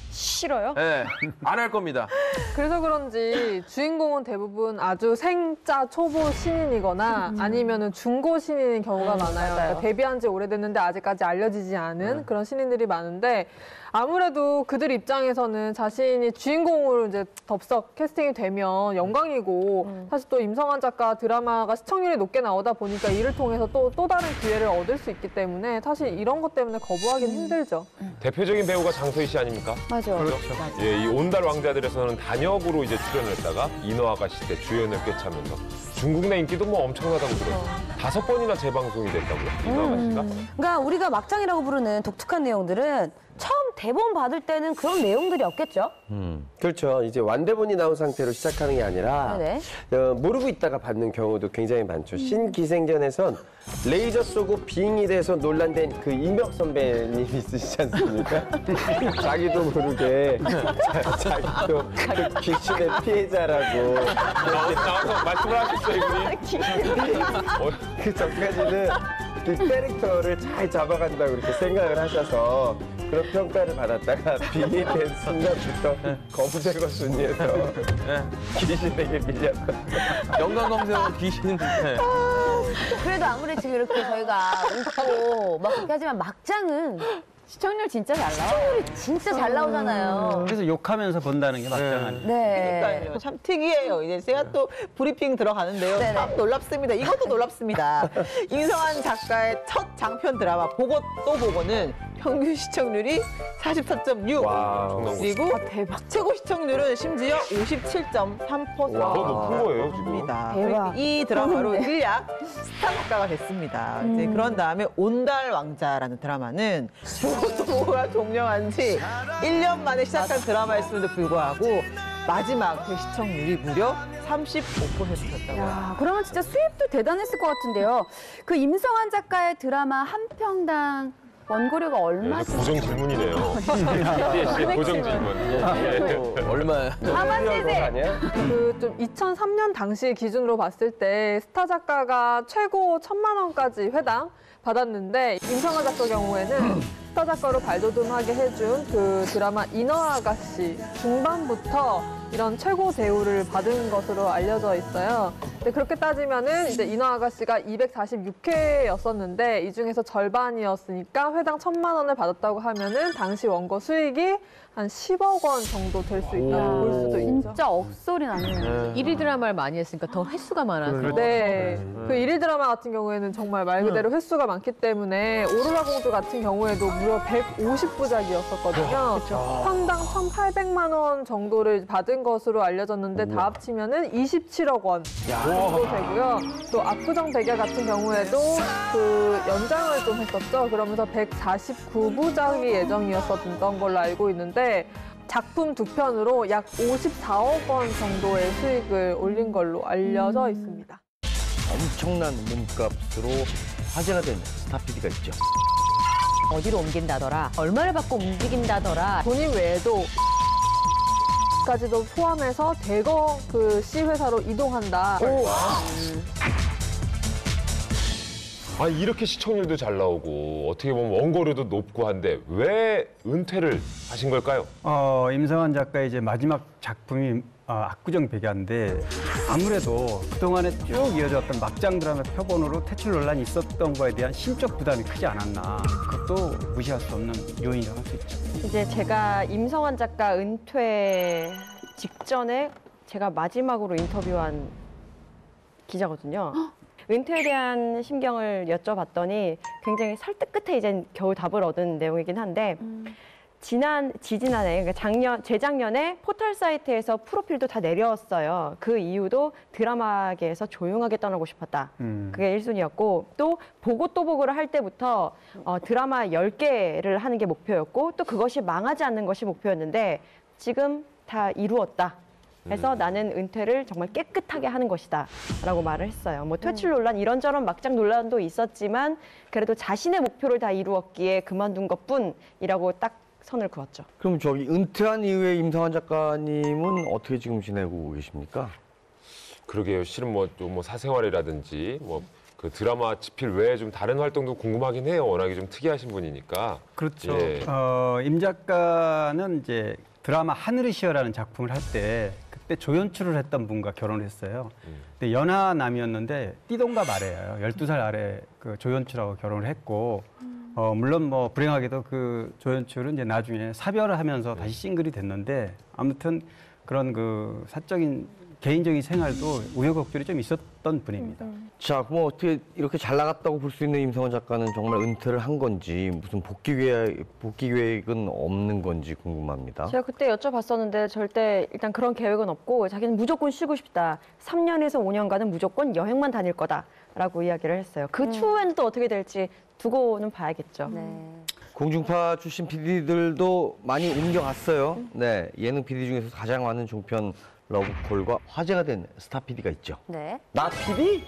싫어요? 네, 안 할 겁니다. 그래서 그런지 주인공은 대부분 아주 생짜 초보 신인이거나 아니면은 중고 신인인 경우가 많아요. 그러니까 데뷔한 지 오래됐는데 아직까지 알려지지 않은 그런 신인들이 많은데 아무래도 그들 입장에서는 자신이 주인공으로 이제 덥석 캐스팅이 되면 영광이고 사실 또 임성한 작가 드라마가 시청률이 높게 나오다 보니까 이를 통해서 또 다른 기회를 얻을 수 있기 때문에 사실 이런 것 때문에 거부하기는 힘들죠. 대표적인 배우가 장소희 씨 아닙니까? 맞아. 그렇죠. 예, 이 온달 왕자들에서는 단역으로 이제 출연을 했다가 인어 아가씨 때 주연을 꿰차면서 중국 내 인기도 뭐 엄청나다고 들었어요. 5번이나 재방송이 됐다고요, 인어 아가씨가? 그러니까 우리가 막장이라고 부르는 독특한 내용들은 처음 대본 받을 때는 그런 내용들이 없겠죠? 그렇죠. 이제 완대본이 나온 상태로 시작하는 게 아니라 네네. 모르고 있다가 받는 경우도 굉장히 많죠. 신기생전에선 레이저 쏘고 빙이 돼서 논란된 그 이명 선배님 있으시지 않습니까? 자기도 모르게 자기도 그 귀신의 피해자라고 나와서 말씀을 하셨어요, 이분이. 그 전까지는 그 캐릭터를 잘 잡아간다고 그렇게 생각을 하셔서 그런 평가를 받았다가 빙이 된 순간부터 검색어 순위에서 귀신에게 밀렸다. 연관 검색어 귀신. 네. 그래도 아무리 지금 이렇게 저희가 웃고 막 그렇게 하지만 막장은 시청률 진짜 잘 나와요. 시청률이 진짜 잘 나오잖아요. 그래서 욕하면서 본다는 게 막장 아니에요. 네. 그러니까요. 참 특이해요. 이제 제가 또 브리핑 들어가는데요. 네네. 참 놀랍습니다. 이것도 놀랍습니다. 임성한 작가의 첫 장편 드라마 보고 또 보고는 평균 시청률이 44.6. 와우. 그리고 대박. 최고 시청률은 심지어 57.3%. 와, 더 높은 거예요, 지금. 입니다. 대박. 이 드라마로 일약 스타 작가가 됐습니다. 이제 그런 다음에 온달 왕자라는 드라마는 보고가 종영한 지 1년 만에 시작한 드라마였음에도 불구하고 마지막 그 시청률이 무려 35%였다고요. 야, 그러면 진짜 수입도 대단했을 것 같은데요. 그 임성한 작가의 드라마 한 편당 원고료가 얼마? 고정 질문이네요. 고정 질문. 얼마야? 아니야? 좀 2003년 당시 기준으로 봤을 때 스타 작가가 최고 1,000만 원까지 회당 받았는데 임성환 작가 경우에는 스타 작가로 발돋움하게 해준 그 드라마 인어아가씨 중반부터 이런 최고 대우를 받은 것으로 알려져 있어요. 근데 그렇게 따지면은 이제 인어아가씨가 246회였었는데 이 중에서 절반이었으니까 회당 1,000만 원을 받았다고 하면은 당시 원고 수익이 한 10억 원 정도 될 수 있다고 볼 수도 있죠. 진짜 억소리 나네요. 일일 드라마를 많이 했으니까 더 횟수가 많아서. 네. 그 일일 드라마 같은 경우에는 정말 말 그대로 횟수가 많기 때문에 오로라 공주 같은 경우에도 무려 150부작이었었거든요. 평당 1,800만 원 정도를 받은 것으로 알려졌는데 다 합치면은 27억 원 정도 되고요. 또 압구정 백야 같은 경우에도 그 연장을 좀 했었죠. 그러면서 149부작이 예정이었었던 걸로 알고 있는데 작품 2편으로 약 54억 원 정도의 수익을 올린 걸로 알려져 있습니다. 엄청난 몸값으로 화제가 된 스타 PD가 있죠. 어디로 옮긴다더라, 얼마를 받고 움직인다더라. 본인 외에도 까지도 포함해서 대거 그 C 회사로 이동한다. 이렇게 시청률도 잘 나오고 어떻게 보면 원고료도 높고 한데 왜 은퇴를 하신 걸까요? 임성환 작가의 이제 마지막 작품이 압구정 백야인데 아무래도 그동안에 쭉 이어졌던 막장 드라마 표본으로 퇴출 논란이 있었던 거에 대한 심적 부담이 크지 않았나. 그것도 무시할 수 없는 요인이라고 할 수 있죠. 이제 제가 임성환 작가 은퇴 직전에 제가 마지막으로 인터뷰한 기자거든요. 은퇴에 대한 심경을 여쭤봤더니 굉장히 설득 끝에 이제 겨우 답을 얻은 내용이긴 한데 지지난해, 그러니까 재작년에 포털 사이트에서 프로필도 다 내렸어요. 그 이유도 드라마계에서 조용하게 떠나고 싶었다. 그게 1순위였고 또 보고 또 보고를 할 때부터 드라마 10개를 하는 게 목표였고 또 그것이 망하지 않는 것이 목표였는데 지금 다 이루었다. 그래서 나는 은퇴를 정말 깨끗하게 하는 것이다 라고 말을 했어요. 뭐 퇴출 논란 이런저런 막장 논란도 있었지만 그래도 자신의 목표를 다 이루었기에 그만둔 것뿐이라고 딱 선을 그었죠. 그럼 저기 은퇴한 이후에 임성환 작가님은 어떻게 지금 지내고 계십니까? 그러게요. 실은 뭐 사생활이라든지 뭐 그 드라마 집필 외에 좀 다른 활동도 궁금하긴 해요. 워낙에 좀 특이하신 분이니까. 그렇죠. 예. 임 작가는 이제 드라마 하늘이 시어라는 작품을 할 때 그때 조연출을 했던 분과 결혼을 했어요. 근데 연하남이었는데 띠동갑 아래예요. 12살 아래 그 조연출하고 결혼을 했고 물론 뭐 불행하게도 그 조연출은 이제 나중에 사별을 하면서 다시 싱글이 됐는데 아무튼 그런 그 사적인 개인적인 생활도 우여곡절이 좀 있었던 분입니다. 자, 그럼 어떻게 이렇게 잘 나갔다고 볼 수 있는 임성환 작가는 정말 은퇴를 한 건지 무슨 복귀 계획은 없는 건지 궁금합니다. 제가 그때 여쭤봤었는데 절대 일단 그런 계획은 없고 자기는 무조건 쉬고 싶다. 3년에서 5년간은 무조건 여행만 다닐 거다라고 이야기를 했어요. 그 추후에는 또 어떻게 될지 두고는 봐야겠죠. 공중파 출신 PD들도 많이 옮겨갔어요. 네, 예능 PD 중에서 가장 많은 종편 러브콜과 화제가 된 스타 PD가 있죠. 네. 나 PD?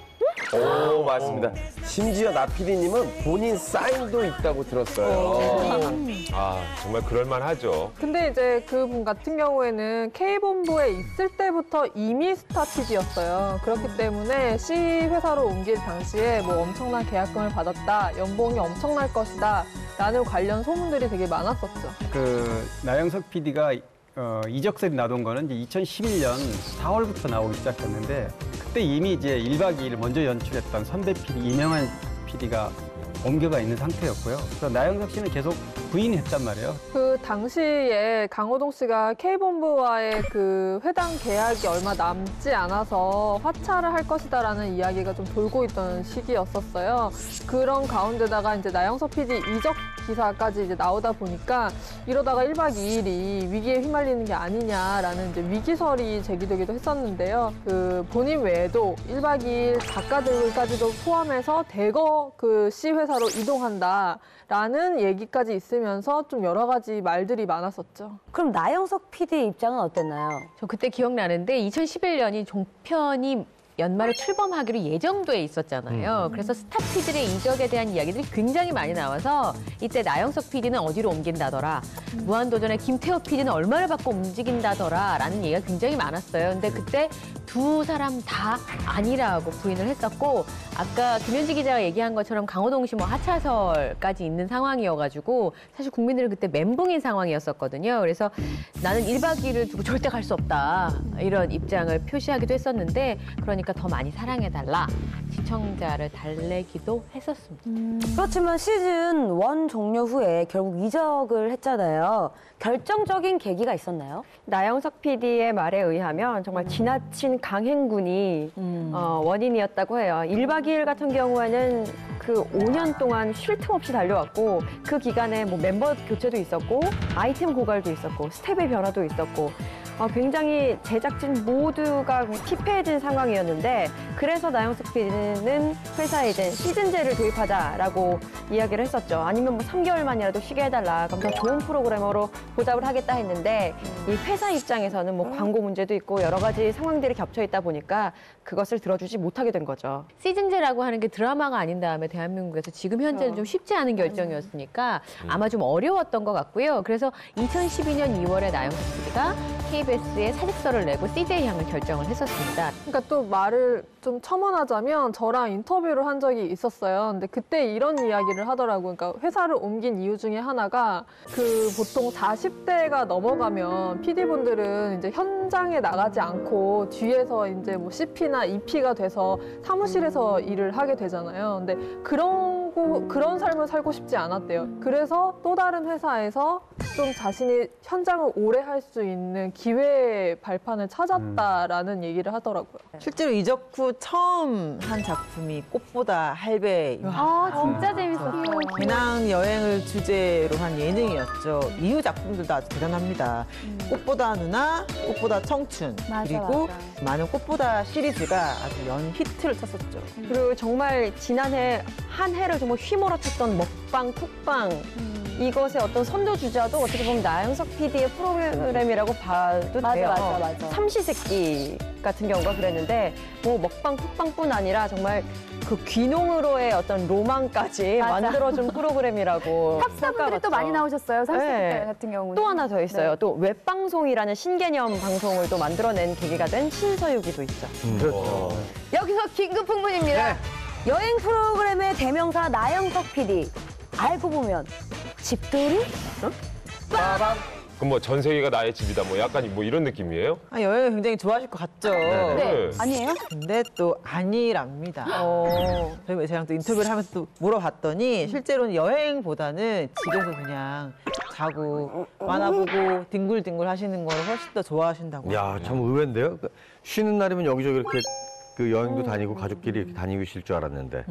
오, 맞습니다. 심지어 나 PD님은 본인 사인도 있다고 들었어요. 정말 그럴만하죠. 근데 이제 그분 같은 경우에는 K본부에 있을 때부터 이미 스타 PD였어요. 그렇기 때문에 C 회사로 옮길 당시에 뭐 엄청난 계약금을 받았다, 연봉이 엄청날 것이다 라는 관련 소문들이 되게 많았었죠. 그 나영석 PD가 이적설이 나던 거는 이제 2011년 4월부터 나오기 시작했는데 그때 이미 이제 1박 2일 먼저 연출했던 선배 PD 이명환 PD가 옮겨가 있는 상태였고요. 그래서 나영석 씨는 계속 부인했단 말이에요. 그 당시에 강호동 씨가 K본부와의 그 회당 계약이 얼마 남지 않아서 화차를 할 것이다라는 이야기가 좀 돌고 있던 시기였었어요. 그런 가운데다가 이제 나영석 PD 이적 기사까지 이제 나오다 보니까 이러다가 1박 2일이 위기에 휘말리는 게 아니냐라는 이제 위기설이 제기되기도 했었는데요. 그 본인 외에도 1박 2일 작가들까지도 포함해서 대거 그 C 회사로 이동한다라는 얘기까지 있으면서 좀 여러 가지 말들이 많았었죠. 그럼 나영석 PD 입장은 어땠나요? 저 그때 기억나는데 2011년이 종편이 연말에 출범하기로 예정돼 있었잖아요. 그래서 스타 PD들의 이적에 대한 이야기들이 굉장히 많이 나와서 이때 나영석 PD는 어디로 옮긴다더라, 무한도전의 김태호 PD는 얼마를 받고 움직인다더라 라는 얘기가 굉장히 많았어요. 근데 그때 두 사람 다 아니라고 부인을 했었고, 아까 김현지 기자가 얘기한 것처럼 강호동 씨 뭐 하차설까지 있는 상황이어가지고 사실 국민들은 그때 멘붕인 상황이었었거든요. 그래서 나는 1박 2일을 두고 절대 갈 수 없다 이런 입장을 표시하기도 했었는데, 그러니까 더 많이 사랑해달라 시청자를 달래기도 했었습니다. 그렇지만 시즌 1 종료 후에 결국 이적을 했잖아요. 결정적인 계기가 있었나요? 나영석 PD의 말에 의하면 정말 지나친 강행군이 원인이었다고 해요. 1박 2일 같은 경우에는 그 5년 동안 쉴 틈 없이 달려왔고, 그 기간에 뭐 멤버 교체도 있었고 아이템 고갈도 있었고 스텝의 변화도 있었고, 굉장히 제작진 모두가 피폐해진 상황이었는데, 그래서 나영석 PD는 회사에 이제 시즌제를 도입하자라고 이야기를 했었죠. 아니면 뭐 3개월만이라도 쉬게 해달라, 그럼 더 좋은 프로그래머로 보답을 하겠다 했는데, 이 회사 입장에서는 뭐 광고 문제도 있고 여러 가지 상황들이 겹쳐 있다 보니까 그것을 들어주지 못하게 된 거죠. 시즌제라고 하는 게 드라마가 아닌 다음에 대한민국에서 지금 현재는 좀 쉽지 않은 결정이었으니까 아마 좀 어려웠던 것 같고요. 그래서 2012년 2월에 나영석 PD가 KBS에 사직서를 내고 CJ 향을 결정을 했었습니다. 그러니까 또 말을 좀 첨언하자면 저랑 인터뷰를 한 적이 있었어요. 근데 그때 이런 이야기를 하더라고요. 그러니까 회사를 옮긴 이유 중에 하나가 그 보통 40대가 넘어가면 PD분들은 이제 현장에 나가지 않고 뒤에서 이제 뭐 CP나 EP가 돼서 사무실에서 일을 하게 되잖아요. 근데 그런 삶을 살고 싶지 않았대요. 그래서 또 다른 회사에서 좀 자신이 현장을 오래 할 수 있는 기회 발판을 찾았다라는 얘기를 하더라고요. 실제로 이적 후 처음 한 작품이 꽃보다 할배입니다. 진짜 재밌었어요. 배낭 여행을 주제로 한 예능이었죠. 이후 작품들도 아주 대단합니다. 꽃보다 누나, 꽃보다 청춘, 그리고 많은 꽃보다 시리즈가 아주 연 히트를 쳤었죠. 그리고 정말 지난해 한 해를 정말 휘몰아쳤던 먹방, 톡방, 이것의 어떤 선두주자도 어떻게 보면 나영석 PD의 프로그램이라고 봐도 돼요. 맞아. 삼시세끼 같은 경우가 그랬는데, 뭐 먹방, 톡방뿐 아니라 정말 그 귀농으로의 어떤 로망까지 만들어준 프로그램이라고. 탑스타분들이 또 많이 나오셨어요. 삼시세끼 같은 경우는. 또 하나 더 있어요. 또 웹방송이라는 신개념 방송을 또 만들어낸 계기가 된 신서유기도 있죠. 그렇죠. 여기서 긴급 풍문입니다. 여행 프로그램의 대명사 나영석 PD. 알고 보면 집돌이? 빠밤. 그럼 뭐 전 세계가 나의 집이다, 뭐 약간 뭐 이런 느낌이에요? 여행을 굉장히 좋아하실 것 같죠? 네. 아니에요? 근데 또 아니랍니다. 저희 매체랑 또 인터뷰를 하면서 또 물어봤더니 실제로는 여행보다는 집에서 그냥 자고 만화 보고 뒹굴뒹굴 하시는 걸 훨씬 더 좋아하신다고. 야, 참 의외인데요. 쉬는 날이면 여기저기 이렇게 그 여행도 다니고 가족끼리 이렇게 다니실 줄 알았는데.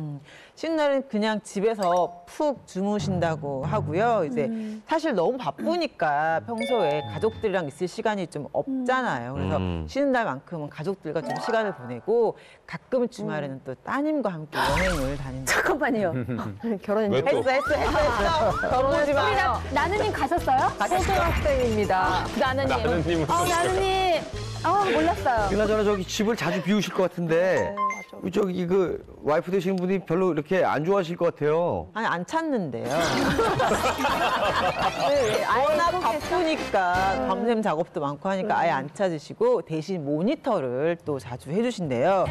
쉬는 날은 그냥 집에서 푹 주무신다고 하고요. 이제 사실 너무 바쁘니까 평소에 가족들이랑 있을 시간이 좀 없잖아요. 그래서 쉬는 날만큼은 가족들과 좀 시간을 보내고 가끔 주말에는 또 따님과 함께 여행을 다닌다. 잠깐만요. 결혼 했어. 결혼하지 마요. 나느님 가셨어요? 초등학생입니다. 나느님. 나느님. 몰랐어요. 그나저나 저기 집을 자주 비우실 것 같은데 저기 그 와이프 되시는 분이 별로 이렇게 안 좋아하실 것 같아요. 아니 안 찾는데요. 워낙 바쁘니까 밤샘 작업도 많고 하니까 아예 안 찾으시고 대신 모니터를 또 자주 해주신대요.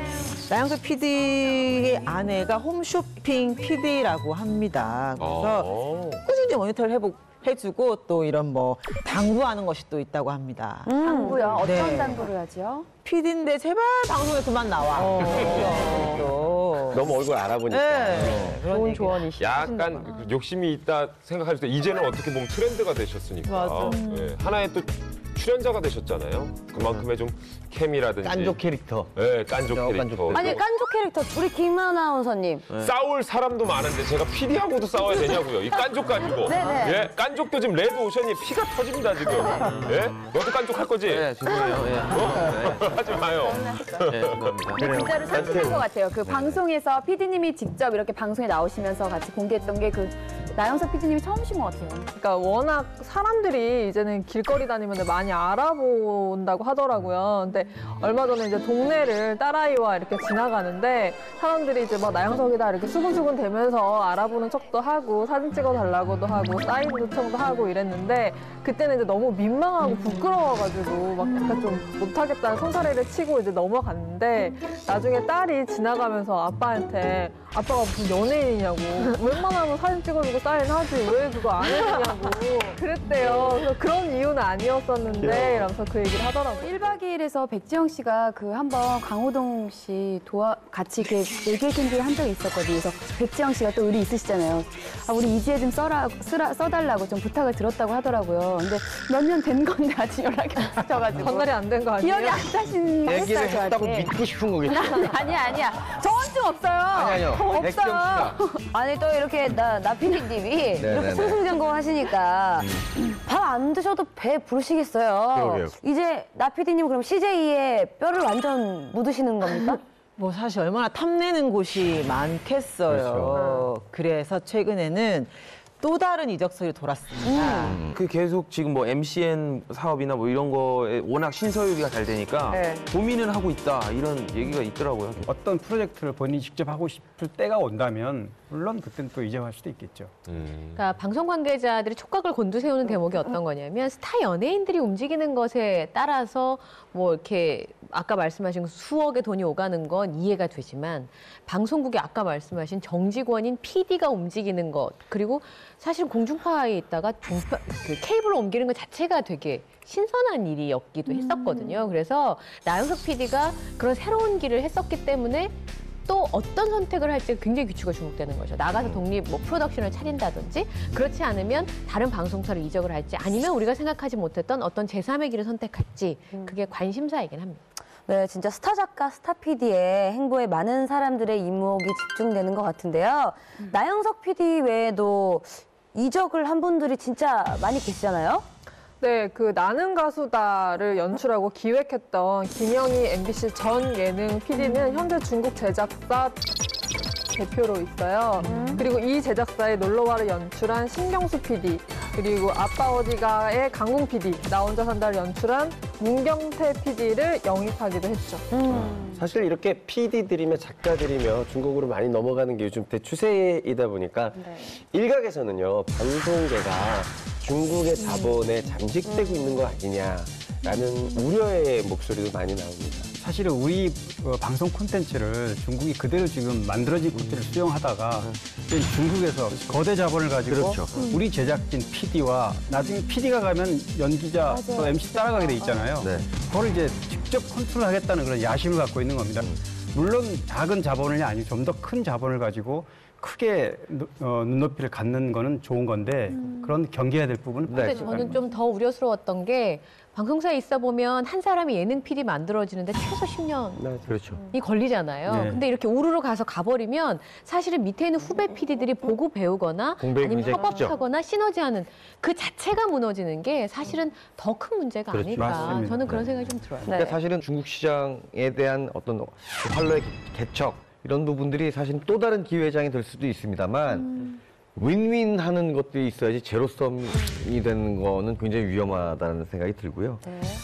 나영석 PD의 아내가 홈쇼핑 PD라고 합니다. 그래서 꾸준히 모니터를 해주고 또 이런 뭐 당부하는 것이 또 있다고 합니다. 당부요? 어떤 네. 당부를 하죠? PD인데 제발 방송에 그만 나와. 너무 얼굴 알아보니까. 네. 좋은 조언이시죠. 약간 욕심이 있다 생각할 때 이제는 어떻게 보면 트렌드가 되셨으니까. 맞아. 네, 하나의 또 출연자가 되셨잖아요. 그만큼의 좀 캠이라든지. 깐족 캐릭터. 네, 깐족 캐릭터. 아니 깐족 캐릭터 우리 김 아나운서님. 싸울 사람도 많은데 제가 PD하고도 싸워야 되냐고요. 이 깐족 가지고. 네네. 예, 깐족도 지금 레드 오션이 피가 터집니다 지금. 예, 너도 깐족 할 거지? 네, 죄송해요. 예. 하지 마요. 네, 죄송합니다. 진짜로 상쾌한 것 같아요. 그 방송에서 PD님이 직접 이렇게 방송에 나오시면서 같이 공개했던 게 그 나영석 PD님이 처음이신 것 같아요. 그러니까 워낙 사람들이 이제는 길거리 다니면 많이 알아본다고 하더라고요. 근데 얼마 전에 이제 동네를 딸아이와 이렇게 지나가는데 사람들이 이제 막 나영석이다 이렇게 수근수근 대면서 알아보는 척도 하고 사진 찍어달라고도 하고 사인 요청도 하고 이랬는데 그때는 이제 너무 민망하고 부끄러워가지고 막 약간 좀 못하겠다는 손사래를 치고 이제 넘어갔는데 나중에 딸이 지나가면서 아빠한테 아빠가 무슨 연예인이냐고 웬만하면 사진 찍어주고 사인하지 왜 그거 안 해주냐고 그랬대요. 그래서 그런 이유는 아니었었는데 이러면서 그 얘기를 하더라고요. 1박 2일에서 백지영 씨가 그 한번 강호동 씨 같이 이렇게 얘기해 준 한 적이 있었거든요. 그래서 백지영 씨가 또 의리 있으시잖아요. 아, 우리 이지혜 좀 써달라고 좀 부탁을 들었다고 하더라고요. 근데 몇 년 된 건데 아직 연락이 없어가지고. 전날이 안 된 거 아니에요? 기억이 안 나시는 거 얘기를 했어요, 했다고 저한테. 믿고 싶은 거겠죠. 아니야. 저한증 없어요. 아니요. 없어요. 아니 또 이렇게 나 PD님이 이렇게 승승장구 하시니까 밥 안 드셔도 배 부르시겠어요. 그러게요. 이제 나 PD님 그럼 CJ의 뼈를 완전 묻으시는 겁니까? 뭐 사실 얼마나 탐내는 곳이 많겠어요. 그렇죠. 그래서 최근에는 또 다른 이적설이 돌았습니다. 그 계속 지금 뭐 MCN 사업이나 뭐 이런 거에 워낙 신서유기가 잘 되니까 네. 고민을 하고 있다 이런 얘기가 있더라고요. 어떤 프로젝트를 본인이 직접 하고 싶을 때가 온다면 물론 그때는 또 이적할 수도 있겠죠. 그러니까 방송 관계자들이 촉각을 곤두세우는 대목이 어떤 거냐면 스타 연예인들이 움직이는 것에 따라서 뭐 이렇게 아까 말씀하신 수억의 돈이 오가는 건 이해가 되지만 방송국이 아까 말씀하신 정직원인 PD가 움직이는 것 그리고 사실 공중파에 있다가 그 케이블로 옮기는 것 자체가 되게 신선한 일이었기도 했었거든요. 그래서 나영석 PD가 그런 새로운 길을 했었기 때문에 또 어떤 선택을 할지 굉장히 귀추가 주목되는 거죠. 나가서 독립 뭐 프로덕션을 차린다든지 그렇지 않으면 다른 방송사로 이적을 할지 아니면 우리가 생각하지 못했던 어떤 제3의 길을 선택할지 그게 관심사이긴 합니다. 네, 진짜 스타 작가, 스타 PD의 행보에 많은 사람들의 이목이 집중되는 것 같은데요. 나영석 PD 외에도 이적을 한 분들이 진짜 많이 계시잖아요. 네, 그 나는 가수다를 연출하고 기획했던 김영희 MBC 전 예능 PD는 현재 중국 제작사 대표로 있어요. 그리고 이 제작사의 놀러와를 연출한 신경수 PD, 그리고 아빠 어디가의 강궁 PD, 나 혼자 산다를 연출한 문경태 PD를 영입하기도 했죠. 사실 이렇게 PD들이며 작가들이며 중국으로 많이 넘어가는 게 요즘 대추세이다 보니까 일각에서는요, 방송계가 중국의 자본에 잠식되고 있는 거 아니냐라는 우려의 목소리도 많이 나옵니다. 사실은 우리 방송 콘텐츠를 중국이 그대로 지금 만들어진 콘텐츠를 수용하다가 중국에서 거대 자본을 가지고 그렇죠. 우리 제작진 PD와 나중에 PD가 가면 연기자 또 MC 따라가게 돼 있잖아요. 네. 그걸 이제 직접 컨트롤하겠다는 그런 야심을 갖고 있는 겁니다. 물론 작은 자본이 아니고 좀 더 큰 자본을 가지고 크게 눈높이를 갖는 거는 좋은 건데 그런 경계해야 될 부분은 근데 저는 좀 더 우려스러웠던 게 방송사에 있어 보면 한 사람이 예능 PD 만들어지는데 최소 10년 그렇죠. 이 걸리잖아요. 네. 근데 이렇게 우르르 가서 가버리면 사실은 밑에 있는 후배 PD들이 보고 배우거나 공백이 아니면 굉장히 협업하거나 시너지하는 그 자체가 무너지는 게 사실은 더 큰 문제가 그렇죠. 아닐까. 맞습니다. 저는 그런 생각이 좀 들어요. 그러니까 사실은 중국 시장에 대한 어떤 활로의 개척 이런 부분들이 사실 또 다른 기회장이 될 수도 있습니다만 윈윈 하는 것들이 있어야지 제로섬이 되는 거는 굉장히 위험하다는 생각이 들고요.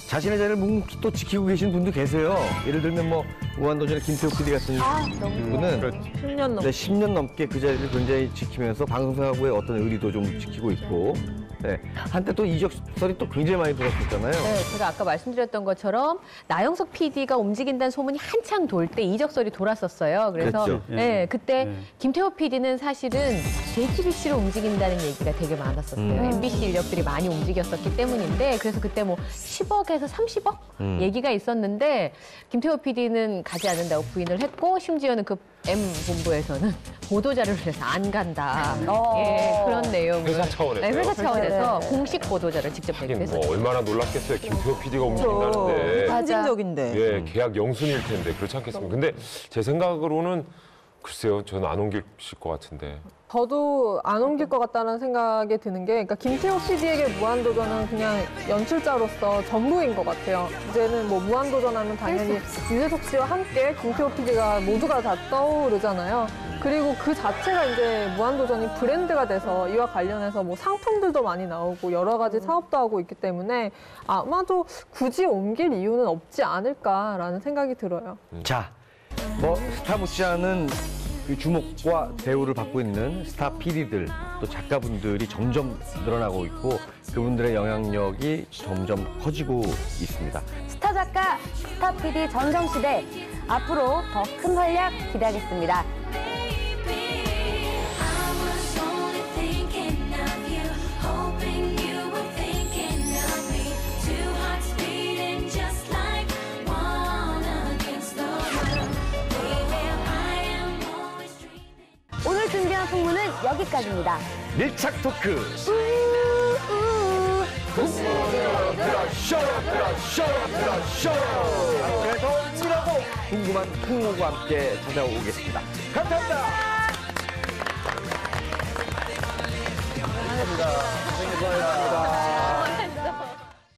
자신의 자리를 묵묵히 또 지키고 계신 분도 계세요. 예를 들면 뭐 무한도전의 김태호 PD 같은 분은 10년 넘게. 10년 넘게 그 자리를 굉장히 지키면서 방송사고의 어떤 의리도 좀 지키고 있고 네. 한때 또 이적설이 또 굉장히 많이 들었었잖아요. 네, 제가 아까 말씀드렸던 것처럼 나영석 PD가 움직인다는 소문이 한창 돌 때 이적설이 돌았었어요. 그래서 그랬죠. 네, 그때 김태호 PD는 사실은 JTBC로 움직인다는 얘기가 되게 많았었어요. MBC 인력들이 많이 움직였었기 때문인데 그래서 그때 뭐 10억에서 30억 얘기가 있었는데 김태호 PD는 가지 않는다고 부인을 했고 심지어는 그 M본부에서는 보도자료를 해서 안 간다. 예, 그런 내용을. 회사 차원에서요? 네, 회사 차원에서 공식 보도자료를 직접 내기도 하긴 뭐 했었죠. 얼마나 놀랐겠어요. 김태호 PD가 움직인다는데. 상징적인데. 예, 계약 영순일 텐데 그렇지 않겠습니까? 근데 제 생각으로는 글쎄요, 저는 안 옮길 것 같은데. 저도 안 옮길 것 같다는 생각이 드는 게 그러니까 김태호 PD에게 무한도전은 그냥 연출자로서 전부인 것 같아요. 이제는 뭐 무한도전하면 당연히 유재석 씨와 함께 김태호 PD가 모두가 다 떠오르잖아요. 그리고 그 자체가 이제 무한도전이 브랜드가 돼서 이와 관련해서 뭐 상품들도 많이 나오고 여러 가지 사업도 하고 있기 때문에 아마도 굳이 옮길 이유는 없지 않을까라는 생각이 들어요. 자, 뭐 스타 못지않은 그 주목과 대우를 받고 있는 스타 PD들 또 작가분들이 점점 늘어나고 있고 그분들의 영향력이 점점 커지고 있습니다. 스타 작가, 스타 PD 전성시대 앞으로 더 큰 활약 기대하겠습니다. 오늘 준비한 풍문은 여기까지입니다. 밀착 토크. 쇼. 그래서 이라고 궁금한 풍문과 함께 찾아오겠습니다. 감사합니다. 감사합니다.